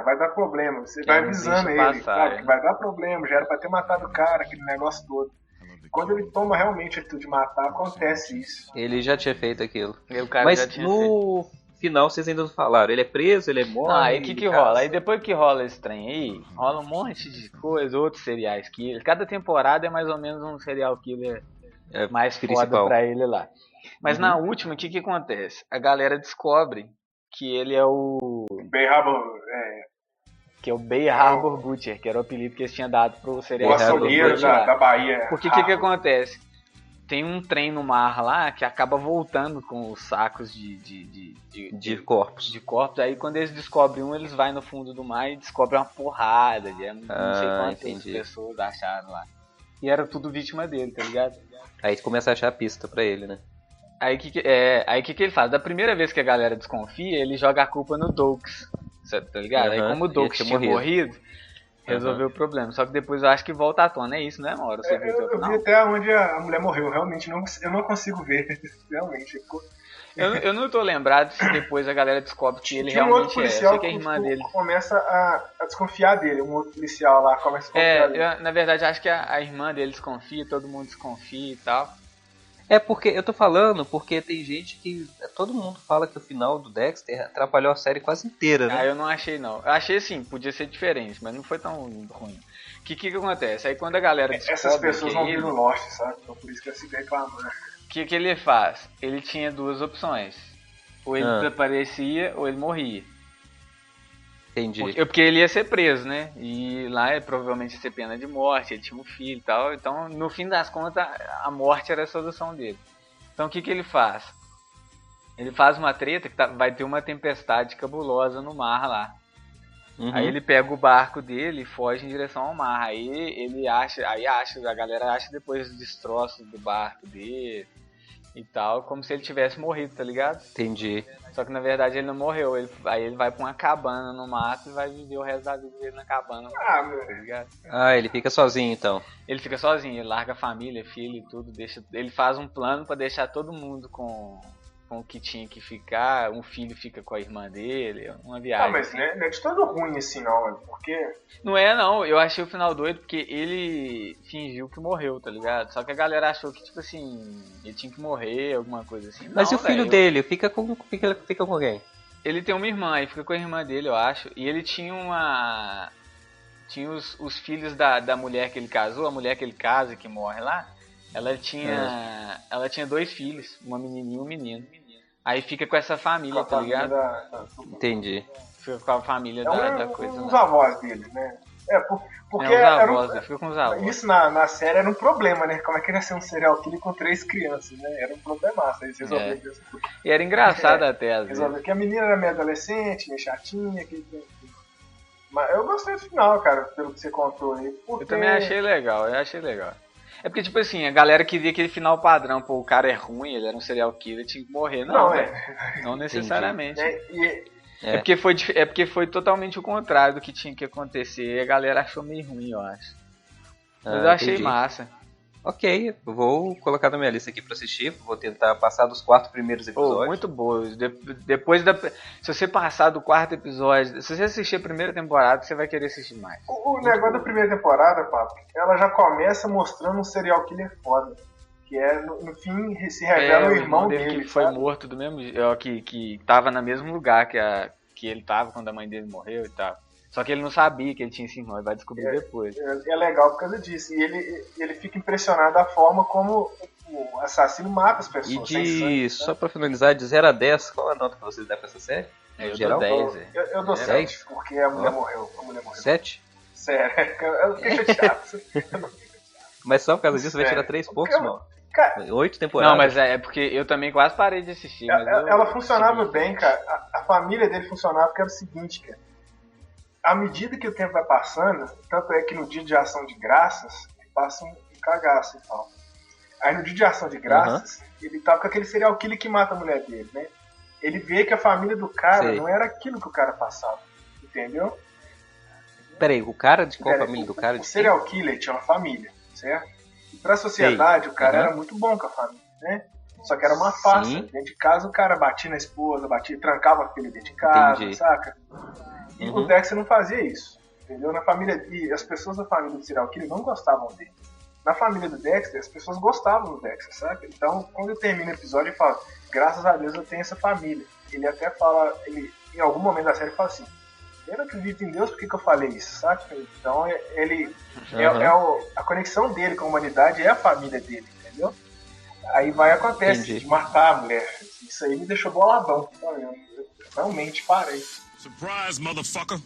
vai dar problema. Você vai avisando ele, sabe, que vai dar problema, já era pra ter matado o cara, aquele negócio todo. Quando ele toma realmente a atitude de matar, acontece isso. Ele já tinha feito aquilo. Mas no final vocês ainda não falaram, ele é preso, ele é morto. Aí o que rola? Aí depois que rola esse trem aí, rola um monte de coisa, outros serial killers. Cada temporada é mais ou menos um serial killer mais foda pra ele lá. Mas na última, o que acontece? A galera descobre que ele é o... Que é o Bay Harbor Butcher, que era o apelido que eles tinham dado pro serial killer. O açougueiro da Bahia. Porque que acontece? Tem um trem no mar lá que acaba voltando com os sacos de corpos. Aí quando eles descobrem eles vão no fundo do mar e descobrem uma porrada. Não sei quantas pessoas acharam lá. E era tudo vítima dele, tá ligado? Aí começa a achar a pista pra ele, né? Aí o que ele faz? Da primeira vez que a galera desconfia, ele joga a culpa no Dokes, tá ligado? Aí como o Dokes tinha morrido, resolveu o problema. Só que depois eu acho que volta à tona, é isso, né, Mauro? Eu vi até onde a mulher morreu, realmente eu não consigo ver, realmente. Eu não tô lembrado se depois a galera descobre que ele realmente outro policial eu sei que a irmã dele começa a desconfiar dele, um outro policial lá começa a desconfiar dele. Na verdade acho que a irmã dele desconfia, todo mundo desconfia e tal. Porque eu tô falando porque tem gente que... Todo mundo fala que o final do Dexter atrapalhou a série quase inteira, né? Eu não achei, não. Eu achei assim, podia ser diferente, mas não foi tão ruim. O que acontece? Aí quando a galera descobre... Essas pessoas vão vir no Lost, sabe? Então por isso que eu fico reclamando. O que ele faz? Ele tinha 2 opções. Ou ele desaparecia, ou ele morria. Entendi. Porque ele ia ser preso, né? E lá provavelmente ia ser pena de morte, ele tinha um filho e tal. Então, no fim das contas, a morte era a solução dele. Então o que ele faz? Ele faz uma treta que vai ter uma tempestade cabulosa no mar lá. Aí ele pega o barco dele e foge em direção ao mar. Aí a galera acha depois os destroços do barco dele e tal, como se ele tivesse morrido, tá ligado? Entendi. Só que na verdade ele não morreu. Aí ele vai pra uma cabana no mato e vai viver o resto da vida dele na cabana. Tá ligado? Ele fica sozinho então. Ele fica sozinho, ele larga a família, filho e tudo, ele faz um plano pra deixar todo mundo com o que tinha que ficar, um filho fica com a irmã dele, uma viagem. Mas não é de todo ruim assim não, porque... Não é não, eu achei o final doido porque ele fingiu que morreu, tá ligado? Só que a galera achou que, tipo assim, ele tinha que morrer, alguma coisa assim. Mas não, e o filho dele, fica com quem? Ele tem uma irmã, e fica com a irmã dele, eu acho, e ele tinha os filhos da mulher que ele casou, a mulher que ele casa, que morre lá, ela tinha 2 filhos, uma menininha e um menino. Aí fica com essa família, tá ligado? Entendi. Fica com a família da coisa. Os avós dele, né? Porque os avós, fica com os avós. Isso na série era um problema, né? Como é que ele ia ser um serial killer com 3 crianças, né? Era um problemaço. Eles resolveram isso. E era engraçado até, às vezes. Que a menina era meio adolescente, meio chatinha. Mas eu gostei do final, cara, pelo que você contou aí. Eu também achei legal, É porque, tipo assim, a galera queria aquele final padrão, pô, o cara é ruim, ele era um serial killer, tinha que morrer. Não necessariamente. É porque foi totalmente o contrário do que tinha que acontecer, e a galera achou meio ruim, eu acho. Mas eu achei massa. Ok, eu vou colocar na minha lista aqui pra assistir, vou tentar passar dos 4 primeiros episódios. Muito boa. Se você passar do 4º episódio, se você assistir a primeira temporada, você vai querer assistir mais. O negócio da primeira temporada, papo, ela já começa mostrando um serial killer foda. Que é, no fim, se revela o irmão dele. Que foi morto do mesmo que tava no mesmo lugar que ele tava quando a mãe dele morreu e tal. Só que ele não sabia que ele tinha esse irmão, ele vai descobrir depois. É legal por causa disso. E ele fica impressionado da forma como o assassino mata as pessoas. Só pra finalizar, de 0 a 10, qual a nota que vocês dão pra essa série? Eu dou 10. Eu dou 7, porque a mulher morreu. 7? Sério, eu fiquei chateado. Mas só por causa disso vai tirar 3 pontos, mano. 8 temporadas. Não, mas é porque eu também quase parei de assistir. Mas ela funcionava bem, cara. A família dele funcionava porque era o seguinte, cara. À medida que o tempo vai passando, tanto é que no dia de ação de graças, ele passa um cagaço e tal. Aí no dia de ação de graças, ele tava com aquele serial killer que mata a mulher dele, né? Ele vê que a família do cara não era aquilo que o cara passava, entendeu? Peraí, o cara de qual família do cara? O serial killer tinha uma família, certo? E pra sociedade, o cara era muito bom com a família, né? Só que era uma farsa. Dentro de casa o cara batia na esposa, trancava a filha dentro de casa, saca? E o Dexter não fazia isso, entendeu? Na família, e as pessoas da família do serial killer não gostavam dele. Na família do Dexter, as pessoas gostavam do Dexter, sabe? Então, quando termina o episódio, ele fala, graças a Deus eu tenho essa família. Ele até fala, em algum momento da série, ele fala assim, eu não acredito em Deus, por que eu falei isso, sabe? Então, a conexão dele com a humanidade é a família dele, entendeu? Aí acontece de matar a mulher. Isso aí me deixou boladão, sabe? Eu realmente parei. Surprise, motherfucker!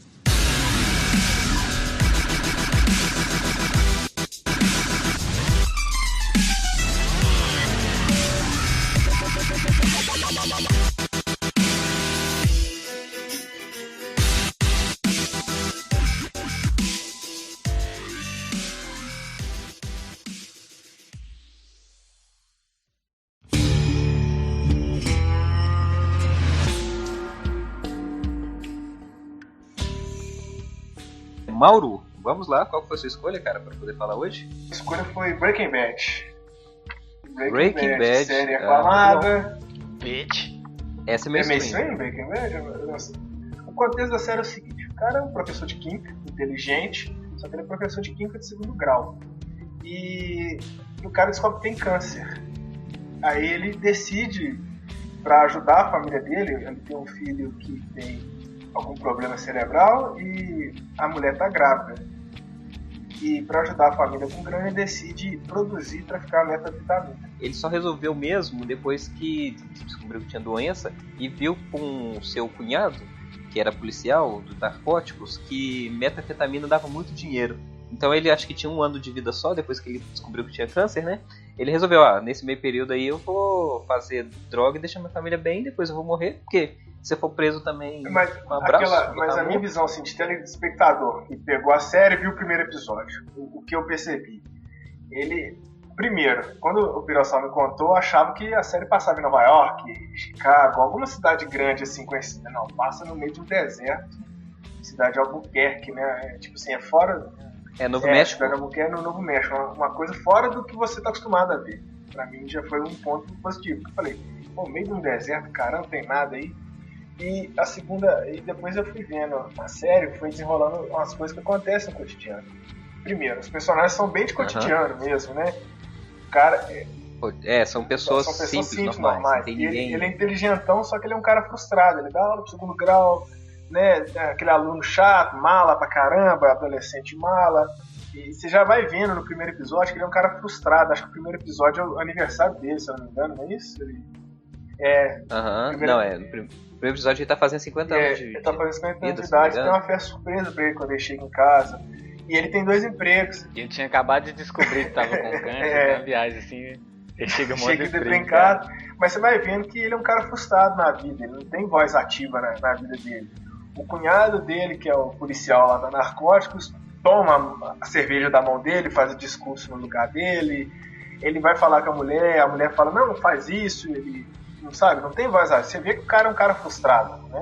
Mauro, vamos lá, qual foi a sua escolha, cara, para poder falar hoje? A escolha foi Breaking Bad. Breaking Bad, série aclamada. Essa é mainstream. Breaking Bad? O contexto da série é o seguinte, o cara é um professor de química, inteligente, só que ele é professor de química de 2º grau. E o cara descobre que tem câncer. Aí ele decide, para ajudar a família dele, ele tem um filho que tem algum problema cerebral e a mulher tá grávida. E para ajudar a família com grana, ele decide produzir e traficar metanfetamina. Ele só resolveu mesmo depois que descobriu que tinha doença e viu com o seu cunhado, que era policial dos narcóticos, que metanfetamina dava muito dinheiro. Então ele acho que tinha 1 ano de vida só, depois que ele descobriu que tinha câncer, né? ele resolveu, nesse meio período aí eu vou fazer droga e deixar minha família bem, depois eu vou morrer, porque se eu for preso também, mas um abraço. Mas a minha visão assim, de telespectador que pegou a série e viu o primeiro episódio, o que eu percebi, ele, primeiro, quando o Pirossauro me contou, eu achava que a série passava em Nova York, Chicago, alguma cidade grande assim conhecida. Não, passa no meio de um deserto, cidade de Albuquerque, né? Tipo assim, é fora... Novo México? Cidade de Albuquerque no Novo México, uma coisa fora do que você tá acostumado a ver. Pra mim já foi um ponto positivo. Eu falei, no meio de um deserto, caramba, não tem nada aí. E a segunda, e depois eu fui vendo a série, foi desenrolando umas coisas que acontecem no cotidiano. Primeiro, os personagens são bem de cotidiano mesmo, né? O cara... são pessoas simples, normais. Ele é inteligentão, só que ele é um cara frustrado. Ele dá aula pro segundo grau, né? Aquele aluno chato, mala pra caramba, adolescente mala. E você já vai vendo no primeiro episódio que ele é um cara frustrado. Acho que o primeiro episódio é o aniversário dele, se eu não me engano, não é isso? No primeiro episódio ele tá fazendo 50 anos de idade. Ele tá fazendo 50 anos de idade. Tem uma festa surpresa pra ele quando ele chega em casa. E ele tem 2 empregos. E ele tinha acabado de descobrir que tava com câncer, uma viagem assim. Ele chega em casa, mas você vai vendo que ele é um cara frustrado na vida. Ele não tem voz ativa na vida dele. O cunhado dele, que é o policial lá da Narcóticos, toma a cerveja da mão dele, faz o discurso no lugar dele. Ele vai falar com a mulher fala, não faz isso. Ele não sabe, não tem voz ativa. Você vê que o cara é um cara frustrado, né?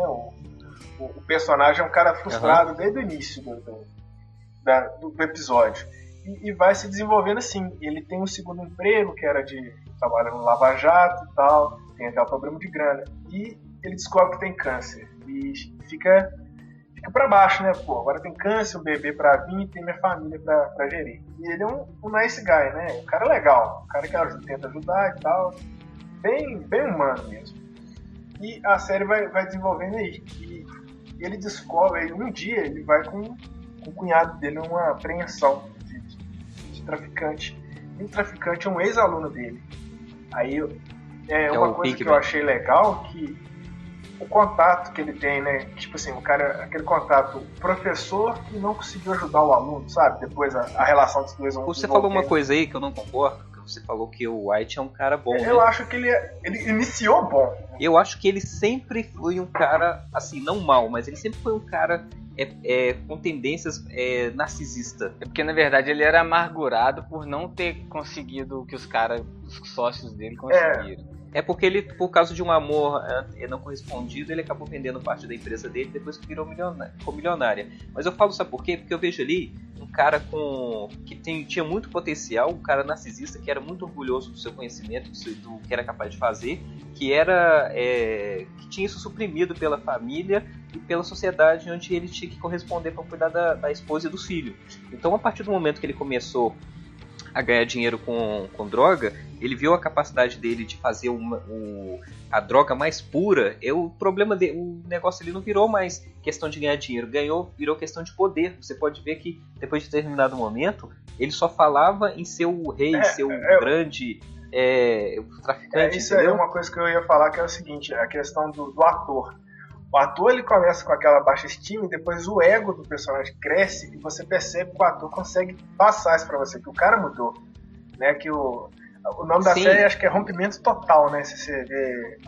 O personagem é um cara frustrado desde o início do episódio. E vai se desenvolvendo assim. Ele tem um segundo emprego, que era de trabalhar no Lava Jato e tal, tem até o problema de grana. E ele descobre que tem câncer. E fica pra baixo, né? Pô, agora tem câncer, um bebê pra vir, tem minha família pra gerir. E ele é um nice guy, né? Um cara legal, um cara que tenta ajudar e tal. Bem humano mesmo. E a série vai desenvolvendo aí. E ele descobre, um dia ele vai com o cunhado dele numa apreensão de traficante. E o traficante é um ex-aluno dele. Aí uma coisa que eu achei legal, que o contato que ele tem, né? Tipo assim, o cara, aquele contato, o professor que não conseguiu ajudar o aluno, sabe? Depois a relação dos dois. Você falou uma coisa aí que eu não concordo. Você falou que o White é um cara bom, né? Eu acho que ele iniciou bom. Eu acho que ele sempre foi um cara, assim, não mal, mas ele sempre foi um cara com tendências narcisista. É porque, na verdade, ele era amargurado por não ter conseguido o que os sócios dele conseguiram. É porque ele, por causa de um amor não correspondido, ele acabou vendendo parte da empresa dele depois que ficou milionária. Mas eu falo, sabe por quê? Porque eu vejo ali um cara que tinha muito potencial, um cara narcisista, que era muito orgulhoso do seu conhecimento, do que era capaz de fazer, que tinha isso suprimido pela família e pela sociedade, onde ele tinha que corresponder para cuidar da esposa e dos filhos. Então, a partir do momento que ele começou a ganhar dinheiro com droga, ele viu a capacidade dele de fazer a droga mais pura. O negócio ali não virou mais questão de ganhar dinheiro, virou questão de poder. Você pode ver que depois de determinado momento ele só falava em ser o rei, ser o grande traficante. Isso é uma coisa que eu ia falar, que é o seguinte, a questão do ator. O ator, ele começa com aquela baixa estima e depois o ego do personagem cresce e você percebe que o ator consegue passar isso pra você, que o cara mudou, né? Que o nome da série acho que é Rompimento Total, né? Se você vê...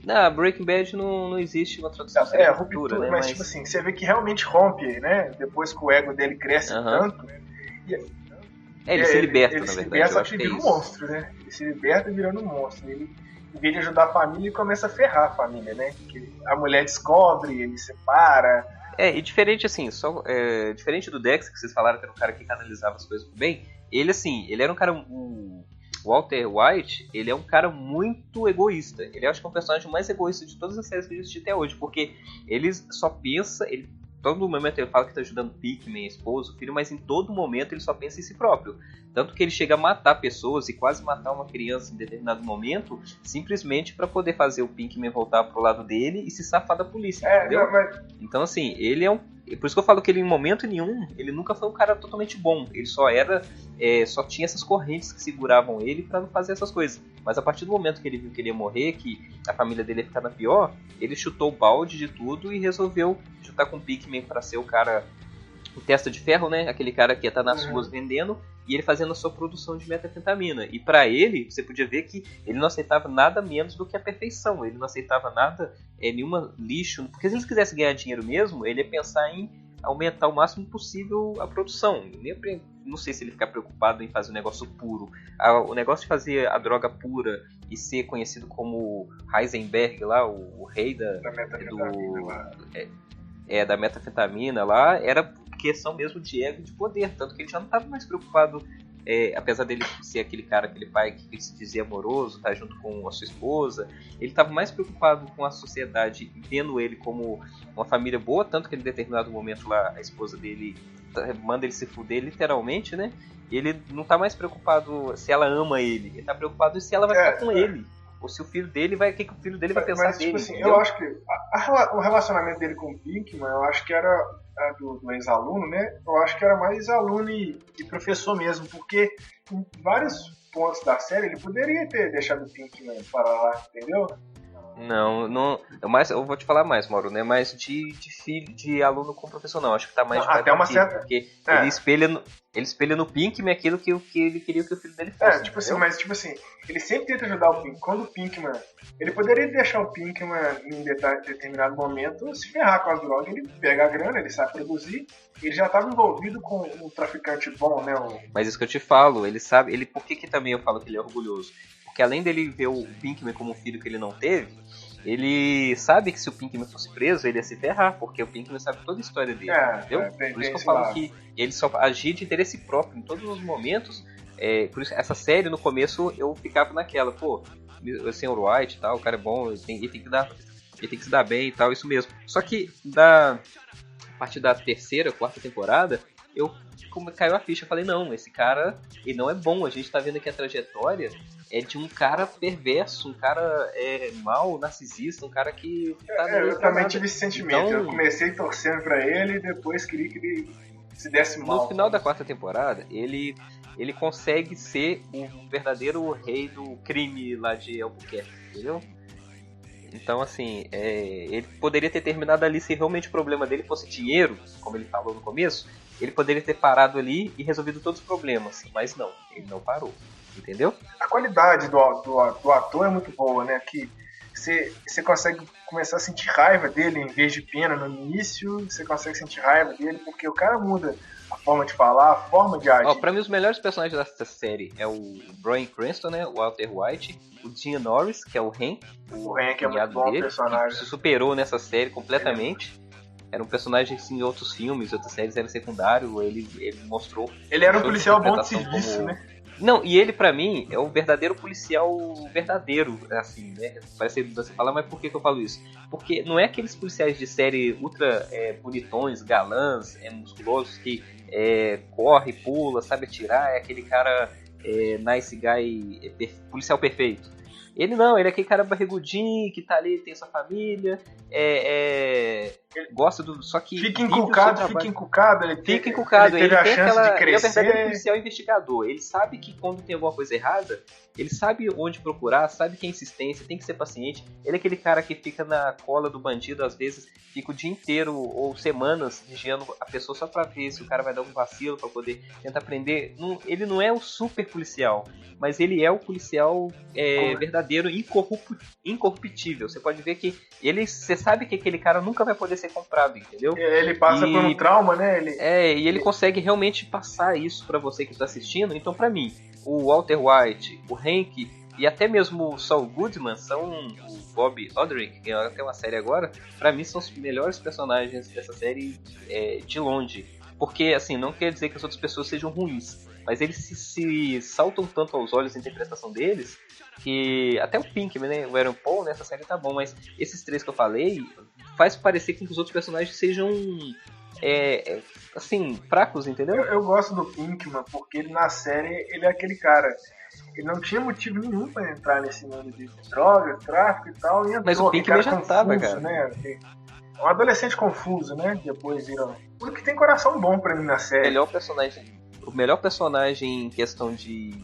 Não, Breaking Bad não existe uma tradução. Ruptura, né? Mas tipo assim, você vê que realmente rompe, né? Depois que o ego dele cresce tanto. Ele se liberta, na verdade. Ele se liberta, só que vira um monstro, né? Ele se liberta virando um monstro. Ele, em vez de ajudar a família, ele começa a ferrar a família, né? Porque a mulher descobre, ele separa. E diferente assim, diferente do Dex, que vocês falaram que era um cara que canalizava as coisas bem, ele era um cara... O Walter White, ele é um cara muito egoísta. Ele acho que é o personagem mais egoísta de todas as séries que existem até hoje, porque ele só pensa... todo momento ele fala que está ajudando Pickman, a esposa, o filho, mas em todo momento ele só pensa em si próprio. Tanto que ele chega a matar pessoas e quase matar uma criança em determinado momento, simplesmente para poder fazer o Pinkman voltar pro lado dele e se safar da polícia, entendeu? Então assim, ele é por isso que eu falo que ele em momento nenhum, ele nunca foi um cara totalmente bom. Ele só tinha essas correntes que seguravam ele para não fazer essas coisas. Mas a partir do momento que ele viu que ele ia morrer, que a família dele ia ficar na pior, ele chutou o balde de tudo e resolveu juntar com o Pickman para ser o cara o Testa de Ferro, né? Aquele cara que ia estar nas ruas vendendo, e ele fazendo a sua produção de metanfetamina. E pra ele, você podia ver que ele não aceitava nada menos do que a perfeição. Ele não aceitava nada, nenhuma lixo. Porque se ele quisesse ganhar dinheiro mesmo, ele ia pensar em aumentar o máximo possível a produção. Não sei se ele ficar preocupado em fazer um negócio puro. O negócio de fazer a droga pura e ser conhecido como Heisenberg lá, o rei da metanfetamina lá, era questão mesmo de ego e de poder. Tanto que ele já não estava mais preocupado, apesar dele ser aquele cara, aquele pai que se dizia amoroso, tá junto com a sua esposa, ele estava mais preocupado com a sociedade, vendo ele como uma família boa, tanto que em determinado momento lá a esposa dele manda ele se fuder literalmente, né? E ele não tá mais preocupado se ela ama ele tá preocupado em se ela vai ficar com ele, ou se o filho dele vai, o que o filho dele vai pensar dele. Tipo assim, eu acho que o relacionamento dele com o Pinkman, eu acho que era do ex-aluno, né? Eu acho que era mais aluno e professor mesmo, porque em vários pontos da série ele poderia ter deixado o Pinkman para lá, entendeu? Não, eu vou te falar mais, Mauro, não é mais de aluno com professor, não. Acho que tá mais de até uma certa... Porque ele espelha no Pinkman aquilo que ele queria que o filho dele fosse. Tipo assim, ele sempre tenta ajudar o Pinkman. Quando o Pinkman... Ele poderia deixar o Pinkman em determinado momento se ferrar com as drogas, ele pega a grana, ele sabe produzir, ele já estava envolvido com um traficante bom, né? Mas isso que eu te falo, ele sabe... Por que também eu falo que ele é orgulhoso? Porque além dele ver o Pinkman como um filho que ele não teve, ele sabe que se o Pinkman fosse preso, ele ia se ferrar, porque o Pinkman sabe toda a história dele, entendeu? Por isso que eu falo que ele só agia de interesse próprio em todos os momentos. Por isso, essa série, no começo, eu ficava naquela, pô, o Sr. White e tal, o cara é bom, ele tem que se dar bem e tal, isso mesmo. Só que, a partir da terceira, quarta temporada, como caiu a ficha, eu falei, não, esse cara, ele não é bom, a gente tá vendo aqui a trajetória é de um cara perverso, um cara mau, narcisista, um cara que eu também tive esse sentimento, então, eu comecei torcendo pra ele e depois queria que ele se desse mal. No final da quarta temporada, ele consegue ser o verdadeiro rei do crime lá de Albuquerque, entendeu? Então, assim, ele poderia ter terminado ali se realmente o problema dele fosse dinheiro, como ele falou no começo. Ele poderia ter parado ali e resolvido todos os problemas, mas não, ele não parou, entendeu? A qualidade do ator é muito boa, né? Que você consegue começar a sentir raiva dele em vez de pena no início, você consegue sentir raiva dele porque o cara muda a forma de falar, a forma de agir. Pra mim, os melhores personagens dessa série é o Bryan Cranston, né? O Walter White, o Dean Norris, que é o Hank. O Hank é muito bom personagem. Se superou nessa série completamente. Era um personagem assim, em outros filmes, outras séries, era secundário, ele mostrou... Ele era um policial bom de serviço, né? Não, e ele pra mim é o verdadeiro policial verdadeiro, assim, né? Parece que você fala, mas por que eu falo isso? Porque não é aqueles policiais de série ultra bonitões, galãs, musculosos, que corre, pula, sabe atirar, é aquele cara nice guy, policial perfeito. Ele não, ele é aquele cara barrigudinho, que tá ali, tem sua família, ele gosta do... Só que fica encucado. Ele teve a chance de crescer. Ele é o verdadeiro policial investigador. Ele sabe que quando tem alguma coisa errada, ele sabe onde procurar, sabe que é insistência, tem que ser paciente. Ele é aquele cara que fica na cola do bandido, às vezes fica o dia inteiro ou semanas vigiando a pessoa só pra ver se o cara vai dar um vacilo, pra poder tentar prender. Ele não é o super policial, mas ele é o policial verdadeiro, incorruptível. Você pode ver que você sabe que aquele cara nunca vai poder ser comprado, entendeu? Ele passa por um trauma, né? E ele consegue realmente passar isso pra você que tá assistindo. Então, pra mim, o Walter White, o Hank e até mesmo o Saul Goodman o Bob Odenkirk, que tem uma série agora, pra mim são os melhores personagens dessa série de longe. Porque, assim, não quer dizer que as outras pessoas sejam ruins, mas eles se saltam tanto aos olhos a interpretação deles, que até o Pinkman, né, o Aaron Paul nessa série tá bom, mas esses três que eu falei faz parecer com que os outros personagens sejam assim, fracos, entendeu? Eu gosto do Pinkman porque ele na série ele é aquele cara, ele não tinha motivo nenhum pra entrar nesse mundo de drogas, tráfico e tal, e mas o Pinkman já tava, cara, né? É um adolescente confuso, né? Depois vira porque tem coração bom pra mim na série. O melhor personagem em questão de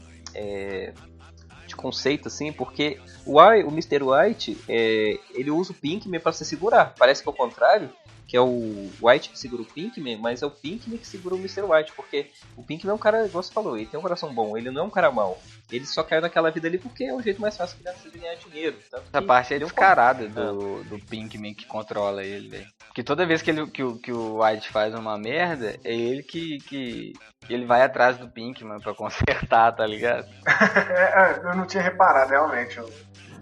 conceito, assim, porque o Mr. White, ele usa o Pinkman pra se segurar. Parece que é o contrário, que é o White que segura o Pinkman, mas é o Pinkman que segura o Mr. White, porque o Pinkman é um cara, igual você falou, ele tem um coração bom, ele não é um cara mau. Ele só caiu naquela vida ali porque é o jeito mais fácil de ganhar dinheiro. Essa parte é descarada do Pinkman que controla ele, velho. Porque toda vez que o White faz uma merda, é ele que ele vai atrás do Pinkman pra consertar, tá ligado? Eu não tinha reparado, realmente.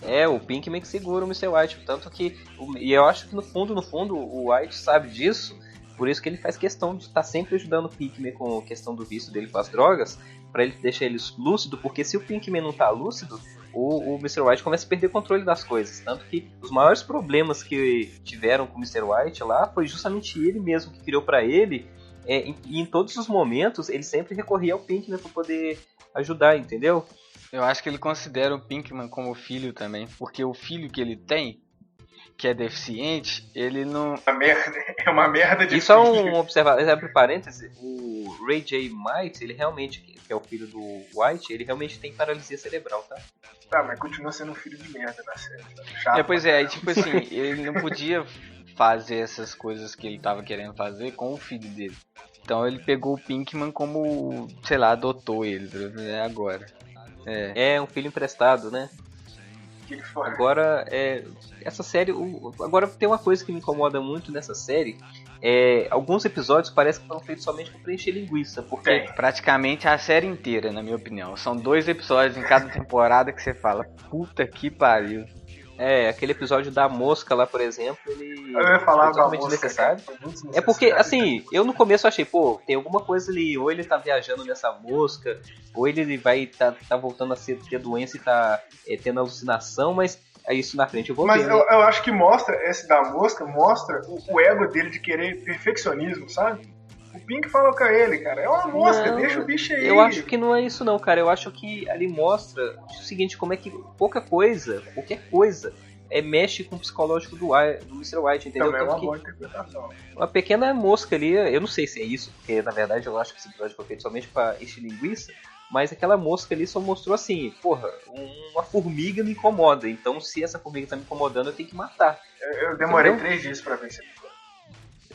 É, o Pinkman que segura o Mr. White, tanto que... E eu acho que no fundo, o White sabe disso, por isso que ele faz questão de estar sempre ajudando o Pinkman com a questão do vício dele com as drogas, pra ele deixar ele lúcido, porque se o Pinkman não tá lúcido, o Mr. White começa a perder controle das coisas. Tanto que os maiores problemas que tiveram com o Mr. White lá foi justamente ele mesmo que criou pra ele, e em todos os momentos ele sempre recorria ao Pinkman pra poder ajudar, entendeu? Eu acho que ele considera o Pinkman como filho também, porque o filho que ele tem, que é deficiente, ele não... É uma merda de Isso é um observação, abre parênteses, o Ray J. Might, ele realmente, que é o filho do White, ele realmente tem paralisia cerebral, tá? Tá, mas continua sendo um filho de merda na série. Chato, pois é, aí tipo assim, ele não podia fazer essas coisas que ele tava querendo fazer com o filho dele. Então ele pegou o Pinkman como, sei lá, adotou ele, agora. É um filho emprestado, né? Que foi? Agora, essa série... Agora tem uma coisa que me incomoda muito nessa série. Alguns episódios parecem que foram feitos somente para preencher linguiça. Porque praticamente a série inteira, na minha opinião. São 2 episódios em cada temporada que você fala, puta que pariu. Aquele episódio da mosca lá, por exemplo, ele eu ia falar totalmente da mosca, desnecessário. Cara, é porque, assim, eu no começo achei, tem alguma coisa ali, ou ele tá viajando nessa mosca, ou ele vai tá voltando a ter doença e tá tendo alucinação, mas é isso na frente eu vou ver. Mas eu acho que mostra, esse da mosca, mostra o ego dele de querer perfeccionismo, sabe? O Pink falou com ele, cara, é uma mosca, deixa o bicho aí. Eu acho que não é isso não, cara. Eu acho que ali mostra o seguinte, como é que qualquer coisa, mexe com o psicológico do Mr. White, entendeu? Também é uma boa interpretação. Uma pequena mosca ali, eu não sei se é isso, porque na verdade eu acho que esse episódio foi feito somente pra encher linguiça, mas aquela mosca ali só mostrou assim, uma formiga me incomoda, então se essa formiga tá me incomodando eu tenho que matar. Eu demorei 3 dias pra ver esse episódio.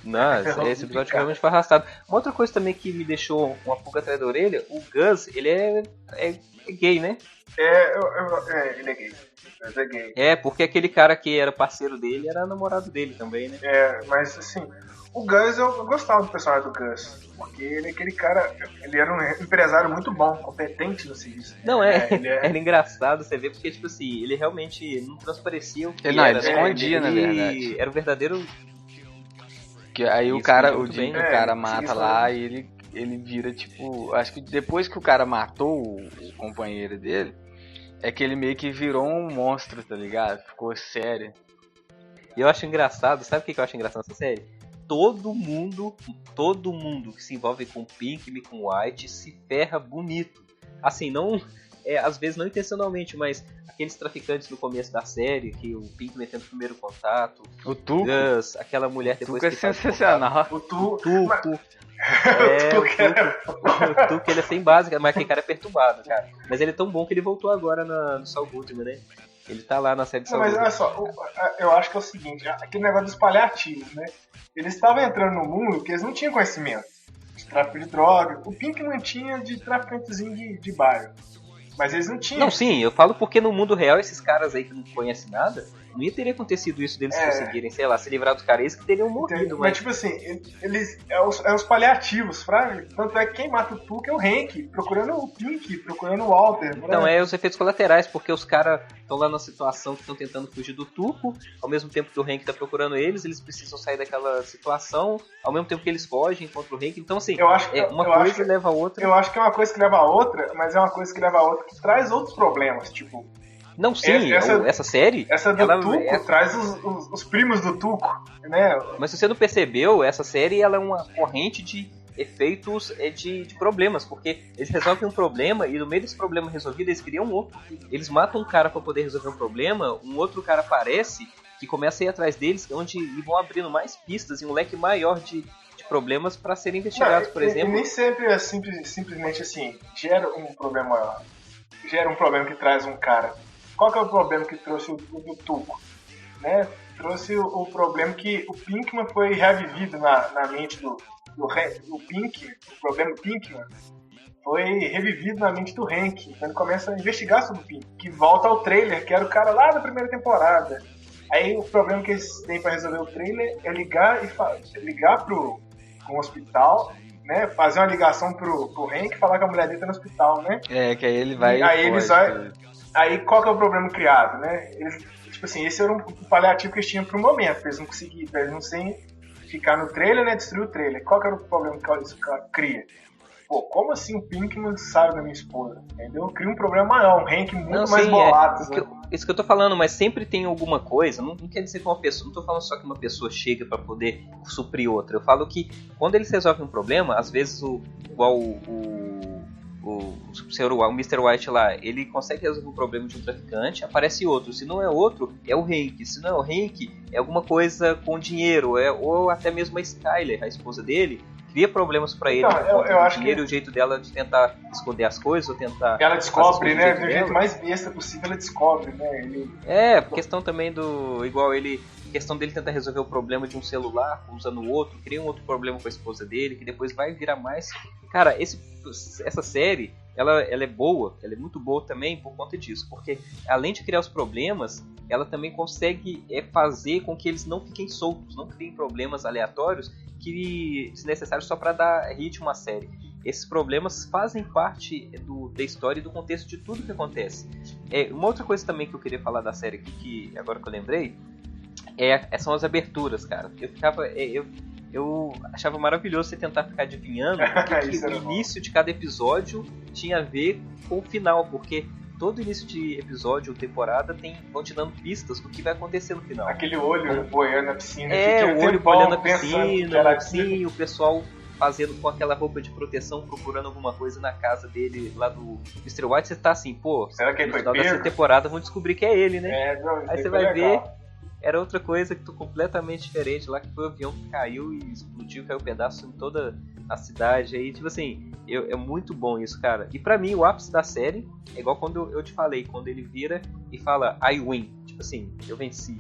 Não, esse episódio realmente foi arrastado. Uma outra coisa também que me deixou uma pulga atrás da orelha, o Gus, ele é gay, né? Ele é gay. Gus é gay. Porque aquele cara que era parceiro dele era namorado dele também, né? Mas assim, o Gus, eu gostava do personagem do Gus. Porque ele é aquele cara, ele era um empresário muito bom, competente no serviço. Não, era engraçado você ver, porque tipo assim, ele realmente não transparecia o que ele escondia, na verdade. Era o verdadeiro... Que aí o cara mata lá e ele vira tipo... Acho que depois que o cara matou o companheiro dele, é que ele meio que virou um monstro, tá ligado? Ficou sério. E eu acho engraçado, sabe o que eu acho engraçado nessa série? Todo mundo que se envolve com o Pinkman, com o White, se ferra bonito. Assim, não... às vezes não intencionalmente, mas aqueles traficantes no começo da série, que o Pinkman tendo o primeiro contato, o Tuco, Gus, aquela mulher depois que faz sensacional. O Tuco. O Tuco, ele é sem base, mas aquele cara é perturbado, cara. Mas ele é tão bom que ele voltou agora no Saul Goodman, né? Ele tá lá na série de Saul Goodman. Mas olha só, eu acho que é o seguinte, aquele negócio dos paliativos, né? Eles estavam entrando no mundo que eles não tinham conhecimento de tráfico de droga. O Pinkman tinha de traficantezinho de bairro. Mas eles não tinham. Não, sim, eu falo porque no mundo real esses caras aí que não conhecem nada, não ia ter acontecido isso deles conseguirem, sei lá, se livrar dos caras, eles que teriam morrido. Mas tipo assim, eles os paliativos, fraga. Tanto é que quem mata o Tuco é o Hank, procurando o Pink, procurando o Walter. Então os efeitos colaterais, porque os caras estão lá na situação que estão tentando fugir do Tuco, ao mesmo tempo que o Hank tá procurando eles precisam sair daquela situação, ao mesmo tempo que eles fogem contra o Hank. Então assim, uma coisa leva a outra. Eu acho que é uma coisa que leva a outra, mas é uma coisa que leva a outra que traz outros problemas, tipo... Não, sim, essa série... Essa do Tuco traz os primos do Tuco, né? Mas se você não percebeu, essa série ela é uma corrente de efeitos de problemas, porque eles resolvem um problema e no meio desse problema resolvido eles criam outro. Eles matam um cara pra poder resolver um problema, um outro cara aparece que começa a ir atrás deles, onde vão abrindo mais pistas e um leque maior de problemas para serem investigados, por exemplo. E nem sempre é simplesmente assim, gera um problema gera um problema que traz um cara. Qual que é o problema que trouxe o do Tuco? Né? Trouxe o problema que o Pinkman foi revivido na mente do Pinkman. O problema do Pinkman foi revivido na mente do Hank. Então ele começa a investigar sobre o Pinkman, que volta ao trailer, que era o cara lá da primeira temporada. Aí o problema que eles têm pra resolver o trailer é ligar pro hospital, né? Fazer uma ligação pro Hank e falar que a mulher dele tá no hospital, né? Que aí ele vai... Aí qual que é o problema criado, né? Tipo assim, esse era um paliativo que eles tinham pro momento, pra eles não conseguirem, pra eles não sem ficar no trailer, né? Destruir o trailer. Qual que era o problema que isso cria? Pô, como assim o Pinkman sabe da minha esposa? Entendeu? Cria um problema maior, um Hank muito mais bolado. Né? Isso que eu tô falando, mas sempre tem alguma coisa, não quer dizer que uma pessoa, não tô falando só que uma pessoa chega pra poder suprir outra. Eu falo que quando eles resolvem um problema, às vezes igual o Mr. White lá, ele consegue resolver o problema de um traficante, aparece outro. Se não é outro, é o Hank. Se não é o Hank, é alguma coisa com dinheiro, ou até mesmo a Skyler, a esposa dele, cria problemas pra ele. Eu acho que o jeito dela de tentar esconder as coisas, ou tentar... Ela descobre, né? Do jeito mais besta possível, ela descobre, né? Questão também do... Igual ele... Questão dele tentar resolver o problema de um celular usando o outro, cria um outro problema com a esposa dele, que depois vai virar mais... Cara, essa série, ela é boa, ela é muito boa também por conta disso, porque além de criar os problemas, ela também consegue fazer com que eles não fiquem soltos, não criem problemas aleatórios que, se necessário, só para dar ritmo à série. Esses problemas fazem parte da história e do contexto de tudo que acontece. Uma outra coisa também que eu queria falar da série aqui, que agora que eu lembrei, são as aberturas, cara. Eu achava maravilhoso você tentar ficar adivinhando que o início de cada episódio tinha a ver com o final, porque todo início de episódio ou temporada vão te dando pistas do que vai acontecer no final. Aquele olho boiando na piscina. O olho boiando na piscina, assim, o pessoal fazendo com aquela roupa de proteção, procurando alguma coisa na casa dele, lá do Mr. White. Você tá assim, pô, será que no final dessa temporada vão descobrir que é ele, né? Aí você vai ver... Era outra coisa que completamente diferente lá, que foi o avião que caiu e explodiu, caiu um pedaço em toda a cidade. Aí, tipo assim, é muito bom isso, cara. E pra mim, o ápice da série é igual quando eu te falei, quando ele vira e fala, I win. Tipo assim, eu venci.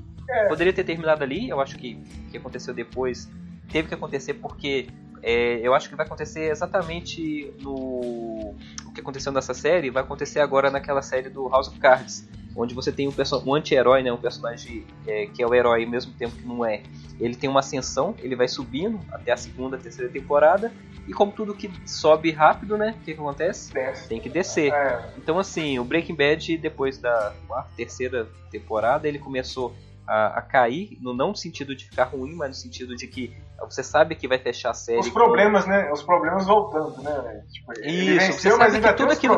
Poderia ter terminado ali, eu acho que o que aconteceu depois teve que acontecer porque eu acho que vai acontecer exatamente o que aconteceu nessa série, vai acontecer agora naquela série do House of Cards, onde você tem um anti-herói, né, um personagem que é o herói ao mesmo tempo que não é. Ele tem uma ascensão, ele vai subindo até a segunda, terceira temporada, e como tudo que sobe rápido, né, o que acontece? Tem que descer. Então assim, o Breaking Bad, depois da terceira temporada, ele começou a cair, não no sentido de ficar ruim, mas no sentido de que você sabe que vai fechar a série. Os problemas, né? Os problemas voltando, né? Tipo, isso, você sabe que tudo aquilo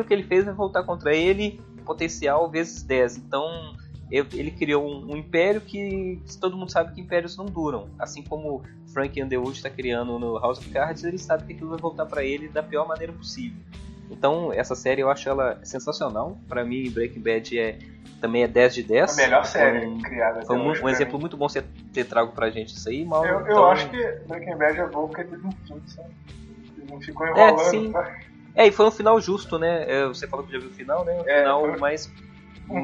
que ele fez vai voltar contra ele, potencial vezes 10. Então, ele criou um império que todo mundo sabe que impérios não duram. Assim como Frank Underwood está criando no House of Cards, ele sabe que aquilo vai voltar para ele da pior maneira possível. Então, essa série eu acho ela sensacional. Para mim, Breaking Bad também é 10 de 10. A melhor série criada. Foi um exemplo muito bom você ter trago pra gente isso aí, Mauro. Eu acho que Breaking Bad é bom porque teve um fim, sabe? Não ficou enrolando. Sim. E foi um final justo, né? Você falou que já viu o final, né? O final mais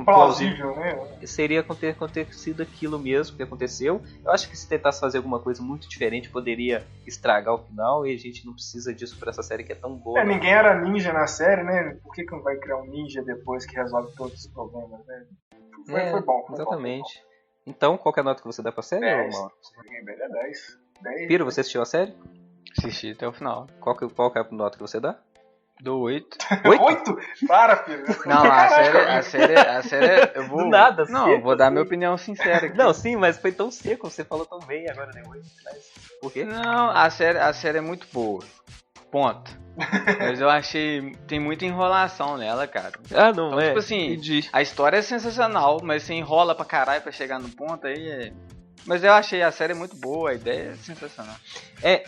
plausível, né? Seria ter acontecido aquilo mesmo que aconteceu. Eu acho que se tentasse fazer alguma coisa muito diferente, poderia estragar o final, e a gente não precisa disso pra essa série que é tão boa. Ninguém era ninja na série, né? Por que não vai criar um ninja depois que resolve todos os problemas, né? Foi bom. Exatamente. Bom. Então, qual que é a nota que você dá pra série, Mauro? Breaking Bad é 10. Piro, você assistiu a série? Assisti até o final. Qual que é a nota que você dá? Dou 8. 8? Para, filho. Não, a série eu vou... Do nada, não, eu vou dar minha opinião sincera aqui. Não, sim, mas foi tão seco, você falou tão bem, agora deu 8. Mas por quê? Não, a série é muito boa. Ponto. Mas eu achei... Tem muita enrolação nela, cara. Não então, tipo assim, a história é sensacional, mas você enrola pra caralho pra chegar no ponto, aí Mas eu achei a série muito boa, a ideia é sensacional.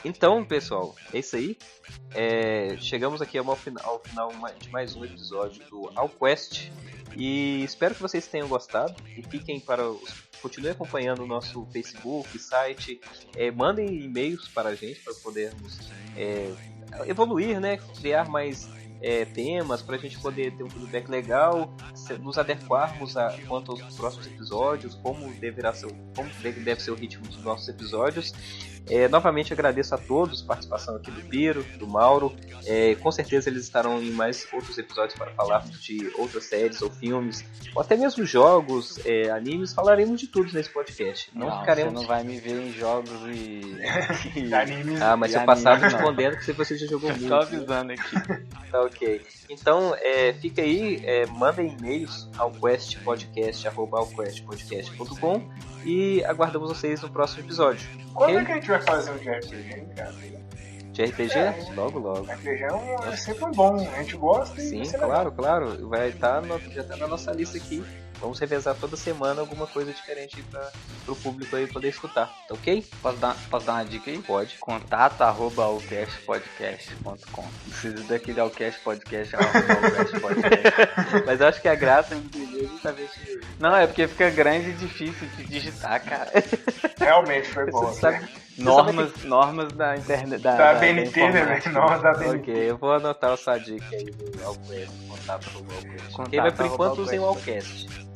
Então, pessoal, é isso aí. Chegamos aqui ao final de mais um episódio do All Quest. E espero que vocês tenham gostado. E continuem acompanhando o nosso Facebook, site. Mandem e-mails para a gente, para podermos evoluir, né? Criar mais temas, pra gente poder ter um feedback legal, nos adequarmos quanto aos próximos episódios, como deve ser o ritmo dos nossos episódios. Novamente agradeço a todos a participação aqui do Piro, do Mauro. Com certeza eles estarão em mais outros episódios para falarmos de outras séries ou filmes, ou até mesmo jogos, animes. Falaremos de tudo nesse podcast. Não ficaremos... Você não vai me ver em jogos e animes. Mas se eu passar respondendo que você já jogou muito. Só avisando aqui. Tá ok. Então, fica aí, mandem e-mails ao questpodcast@questpodcast.com e aguardamos vocês no próximo episódio. Quando é que a gente vai fazer um de RPG, hein, cara? De RPG? Logo. RPG é sempre bom, a gente gosta. Sim, claro. Vai estar já tá na nossa lista aqui. Vamos revezar toda semana alguma coisa diferente para o público aí poder escutar, tá ok? Posso dar uma dica aí? Pode. contato@alcastpodcast.com. Precisa daquele alcastpodcast. Mas eu acho que a graça do e-mail é justamente... Não, é porque fica grande e difícil de digitar, cara. Realmente foi bom. Normas da internet. Da BNT, né? Normas da BNT. Ok, eu vou anotar essa dica aí do Alcast, contato@alcast. Ok, mas por enquanto usem o Alcast.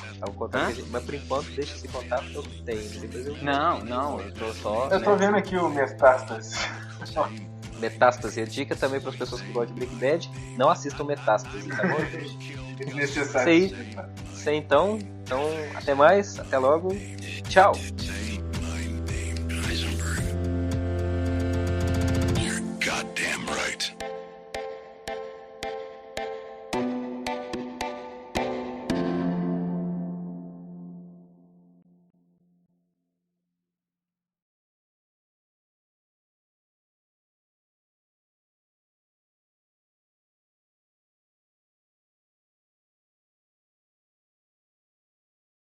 Mas por enquanto deixa esse contato que eu tenho. Não, eu tô só... Eu tô vendo aqui o Metástase. Metástase, a dica também para as pessoas que gostam de Breaking Bad, não assistam Metástase, tá bom, gente? Desnecessário. Sei então, até mais, até logo, tchau!